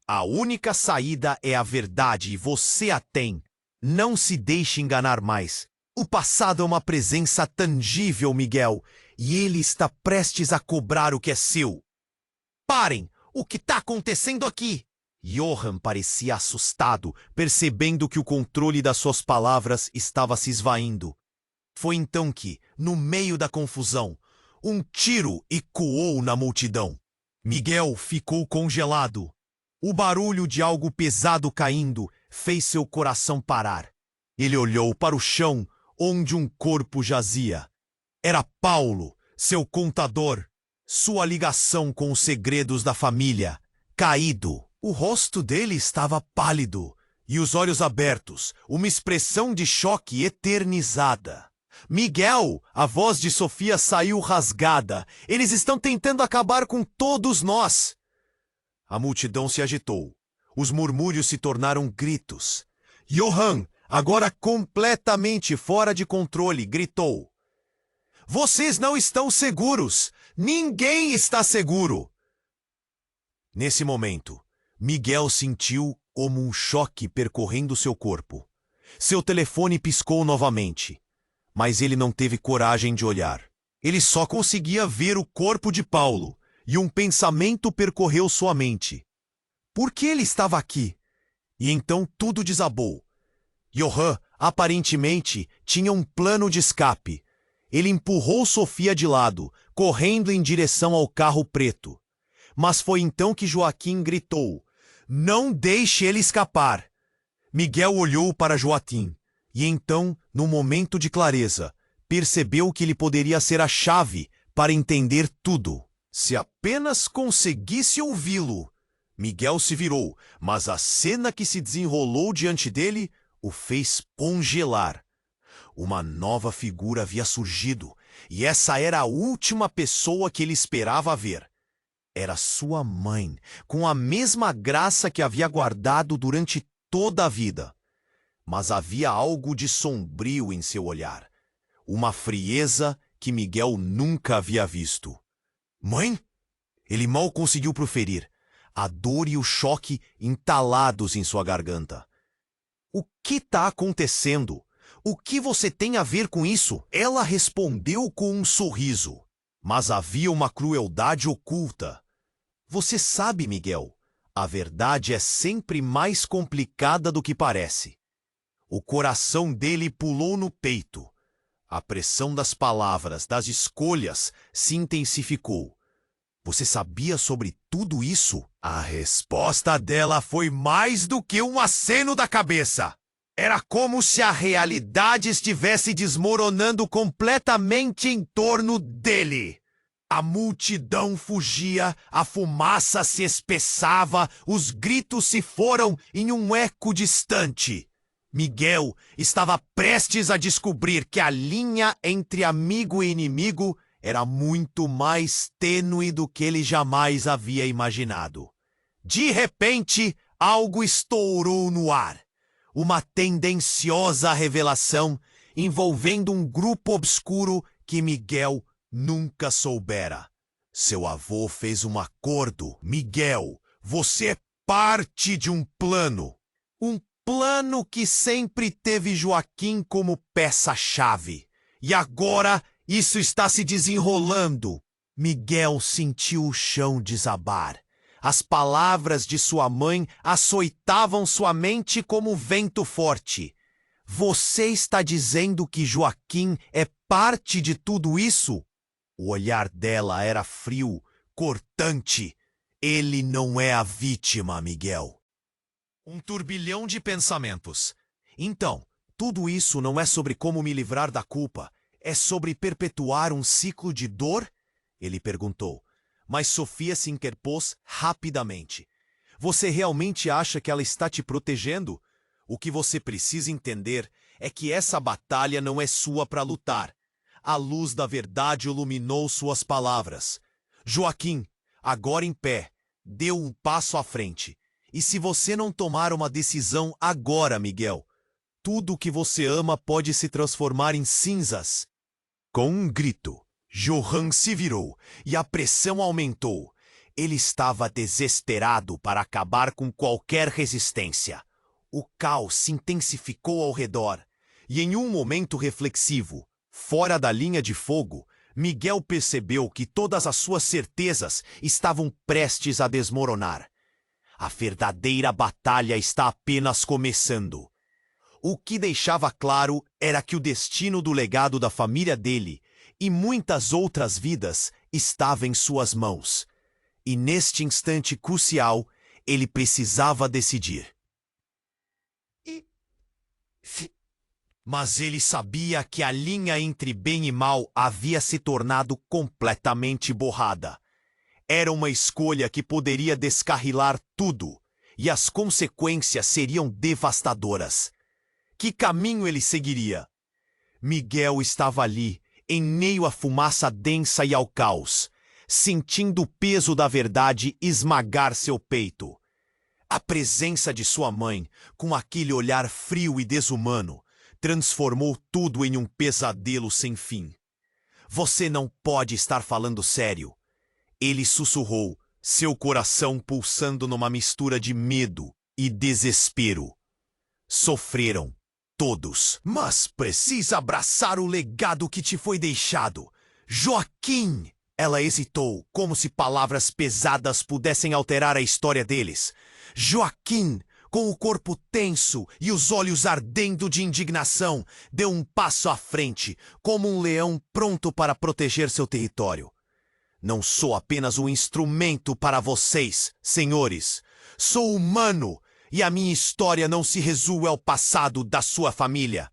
A única saída é a verdade e você a tem. Não se deixe enganar mais. O passado é uma presença tangível, Miguel, e ele está prestes a cobrar o que é seu. Parem! O que está acontecendo aqui? Johann parecia assustado, percebendo que o controle das suas palavras estava se esvaindo. Foi então que, no meio da confusão, um tiro ecoou na multidão. Miguel ficou congelado. O barulho de algo pesado caindo fez seu coração parar. Ele olhou para o chão, onde um corpo jazia. Era Paulo, seu contador, sua ligação com os segredos da família, caído. O rosto dele estava pálido e os olhos abertos, uma expressão de choque eternizada. Miguel, a voz de Sofia saiu rasgada. Eles estão tentando acabar com todos nós. A multidão se agitou. Os murmúrios se tornaram gritos. Johann, agora completamente fora de controle, gritou. Vocês não estão seguros. Ninguém está seguro. Nesse momento, Miguel sentiu como um choque percorrendo seu corpo. Seu telefone piscou novamente, mas ele não teve coragem de olhar. Ele só conseguia ver o corpo de Paulo, e um pensamento percorreu sua mente. Por que ele estava aqui? E então tudo desabou. Johann, aparentemente, tinha um plano de escape. Ele empurrou Sofia de lado, correndo em direção ao carro preto. Mas foi então que Joaquim gritou. Não deixe ele escapar. Miguel olhou para Joaquim e então, num momento de clareza, percebeu que ele poderia ser a chave para entender tudo. Se apenas conseguisse ouvi-lo. Miguel se virou, mas a cena que se desenrolou diante dele o fez congelar. Uma nova figura havia surgido, e essa era a última pessoa que ele esperava ver. Era sua mãe, com a mesma graça que havia guardado durante toda a vida. mas havia algo de sombrio em seu olhar. Uma frieza que Miguel nunca havia visto. Mãe? Ele mal conseguiu proferir, a dor e o choque entalados em sua garganta. O que está acontecendo? O que você tem a ver com isso? Ela respondeu com um sorriso, mas havia uma crueldade oculta. Você sabe, Miguel, a verdade é sempre mais complicada do que parece. O coração dele pulou no peito. A pressão das palavras, das escolhas, se intensificou. Você sabia sobre tudo isso? A resposta dela foi mais do que um aceno da cabeça. Era como se a realidade estivesse desmoronando completamente em torno dele. A multidão fugia, a fumaça se espessava, os gritos se foram em um eco distante. Miguel estava prestes a descobrir que a linha entre amigo e inimigo era muito mais tênue do que ele jamais havia imaginado. De repente, algo estourou no ar. Uma tendenciosa revelação envolvendo um grupo obscuro que Miguel nunca soubera. Seu avô fez um acordo. Miguel, você é parte de um plano. Um plano que sempre teve Joaquim como peça-chave. E agora isso está se desenrolando. Miguel sentiu o chão desabar. As palavras de sua mãe açoitavam sua mente como vento forte. Você está dizendo que Joaquim é parte de tudo isso? O olhar dela era frio, cortante. Ele não é a vítima, Miguel. Um turbilhão de pensamentos. Então, tudo isso não é sobre como me livrar da culpa. É sobre perpetuar um ciclo de dor? Ele perguntou. Mas Sofia se interpôs rapidamente. Você realmente acha que ela está te protegendo? O que você precisa entender é que essa batalha não é sua para lutar. A luz da verdade iluminou suas palavras. Joaquim, agora em pé, deu um passo à frente. E se você não tomar uma decisão agora, Miguel, tudo o que você ama pode se transformar em cinzas. Com um grito, Johan se virou e a pressão aumentou. Ele estava desesperado para acabar com qualquer resistência. O caos se intensificou ao redor, e em um momento reflexivo, fora da linha de fogo, Miguel percebeu que todas as suas certezas estavam prestes a desmoronar. A verdadeira batalha está apenas começando. O que deixava claro era que o destino do legado da família dele e muitas outras vidas estava em suas mãos. E neste instante crucial, ele precisava decidir. Mas ele sabia que a linha entre bem e mal havia se tornado completamente borrada. Era uma escolha que poderia descarrilar tudo, e as consequências seriam devastadoras. Que caminho ele seguiria? Miguel estava ali, em meio à fumaça densa e ao caos, sentindo o peso da verdade esmagar seu peito. A presença de sua mãe, com aquele olhar frio e desumano, transformou tudo em um pesadelo sem fim. Você não pode estar falando sério. Ele sussurrou, seu coração pulsando numa mistura de medo e desespero. Sofreram, todos, mas precisa abraçar o legado que te foi deixado. Joaquim! Ela hesitou, como se palavras pesadas pudessem alterar a história deles. Joaquim, com o corpo tenso e os olhos ardendo de indignação, deu um passo à frente, como um leão pronto para proteger seu território. Não sou apenas um instrumento para vocês, senhores. Sou humano, e a minha história não se resume ao passado da sua família.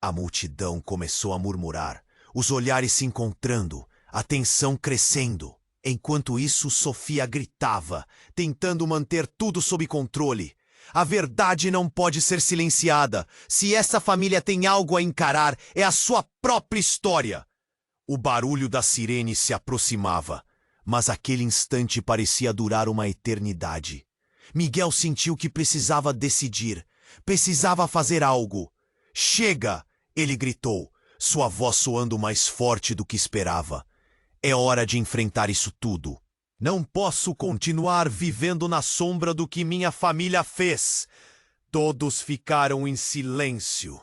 A multidão começou a murmurar, os olhares se encontrando, a tensão crescendo. Enquanto isso, Sofia gritava, tentando manter tudo sob controle. A verdade não pode ser silenciada. Se essa família tem algo a encarar, é a sua própria história. O barulho da sirene se aproximava, mas aquele instante parecia durar uma eternidade. Miguel sentiu que precisava decidir. Precisava fazer algo. Chega! Ele gritou, sua voz soando mais forte do que esperava. É hora de enfrentar isso tudo. Não posso continuar vivendo na sombra do que minha família fez. Todos ficaram em silêncio.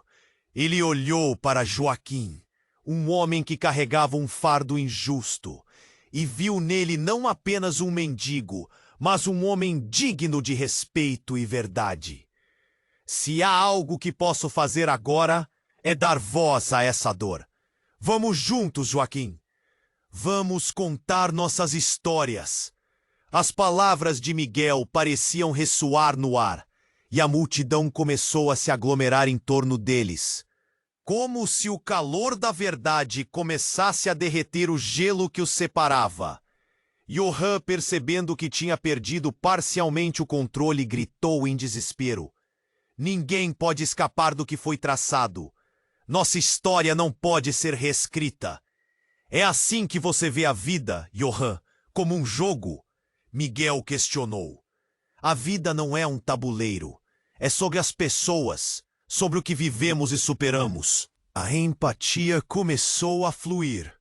Ele olhou para Joaquim, um homem que carregava um fardo injusto, e viu nele não apenas um mendigo, mas um homem digno de respeito e verdade. Se há algo que posso fazer agora, é dar voz a essa dor. Vamos juntos, Joaquim. Vamos contar nossas histórias. As palavras de Miguel pareciam ressoar no ar, e a multidão começou a se aglomerar em torno deles. Como se o calor da verdade começasse a derreter o gelo que os separava. Johan, percebendo que tinha perdido parcialmente o controle, gritou em desespero. Ninguém pode escapar do que foi traçado. Nossa história não pode ser reescrita. É assim que você vê a vida, Johan, como um jogo? Miguel questionou. A vida não é um tabuleiro. É sobre as pessoas, sobre o que vivemos e superamos. A empatia começou a fluir.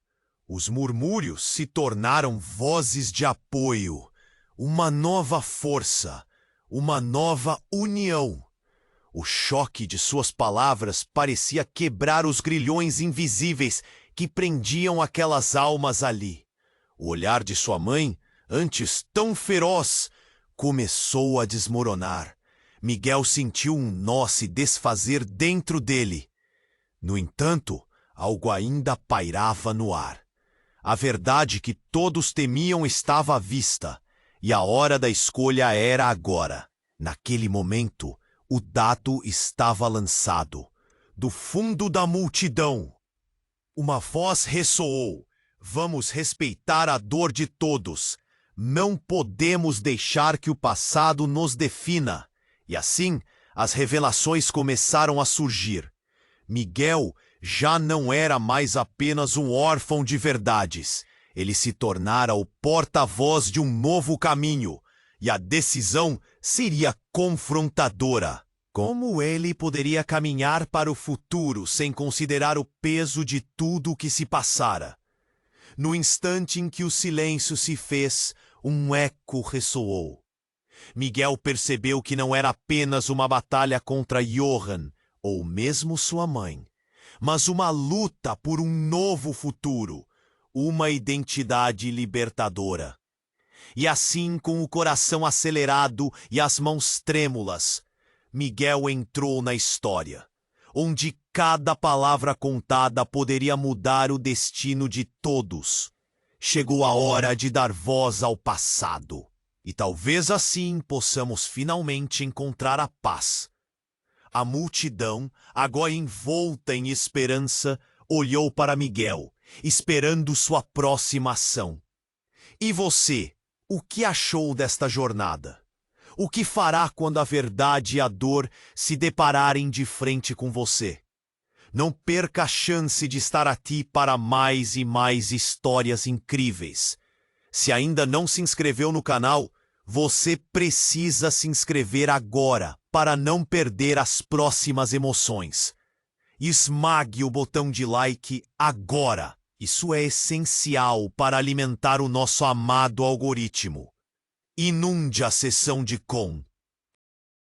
Os murmúrios se tornaram vozes de apoio. Uma nova força, uma nova união. O choque de suas palavras parecia quebrar os grilhões invisíveis que prendiam aquelas almas ali. O olhar de sua mãe, antes tão feroz, começou a desmoronar. Miguel sentiu um nó se desfazer dentro dele. No entanto, algo ainda pairava no ar. A verdade que todos temiam estava à vista, e a hora da escolha era agora. Naquele momento, o dado estava lançado. Do fundo da multidão, uma voz ressoou. Vamos respeitar a dor de todos. Não podemos deixar que o passado nos defina. E assim, as revelações começaram a surgir. Miguel já não era mais apenas um órfão de verdades. Ele se tornara o porta-voz de um novo caminho. E a decisão seria confrontadora. Como ele poderia caminhar para o futuro sem considerar o peso de tudo o que se passara? No instante em que o silêncio se fez, um eco ressoou. Miguel percebeu que não era apenas uma batalha contra Johan, ou mesmo sua mãe, mas uma luta por um novo futuro, uma identidade libertadora. E assim, com o coração acelerado e as mãos trêmulas, Miguel entrou na história, onde cada palavra contada poderia mudar o destino de todos. Chegou a hora de dar voz ao passado, e talvez assim possamos finalmente encontrar a paz. A multidão, agora envolta em esperança, olhou para Miguel, esperando sua próxima ação. E você, o que achou desta jornada? O que fará quando a verdade e a dor se depararem de frente com você? Não perca a chance de estar aqui para mais e mais histórias incríveis. Se ainda não se inscreveu no canal, você precisa se inscrever agora para não perder as próximas emoções. Esmague o botão de like agora. Isso é essencial para alimentar o nosso amado algoritmo. Inunde a seção de com.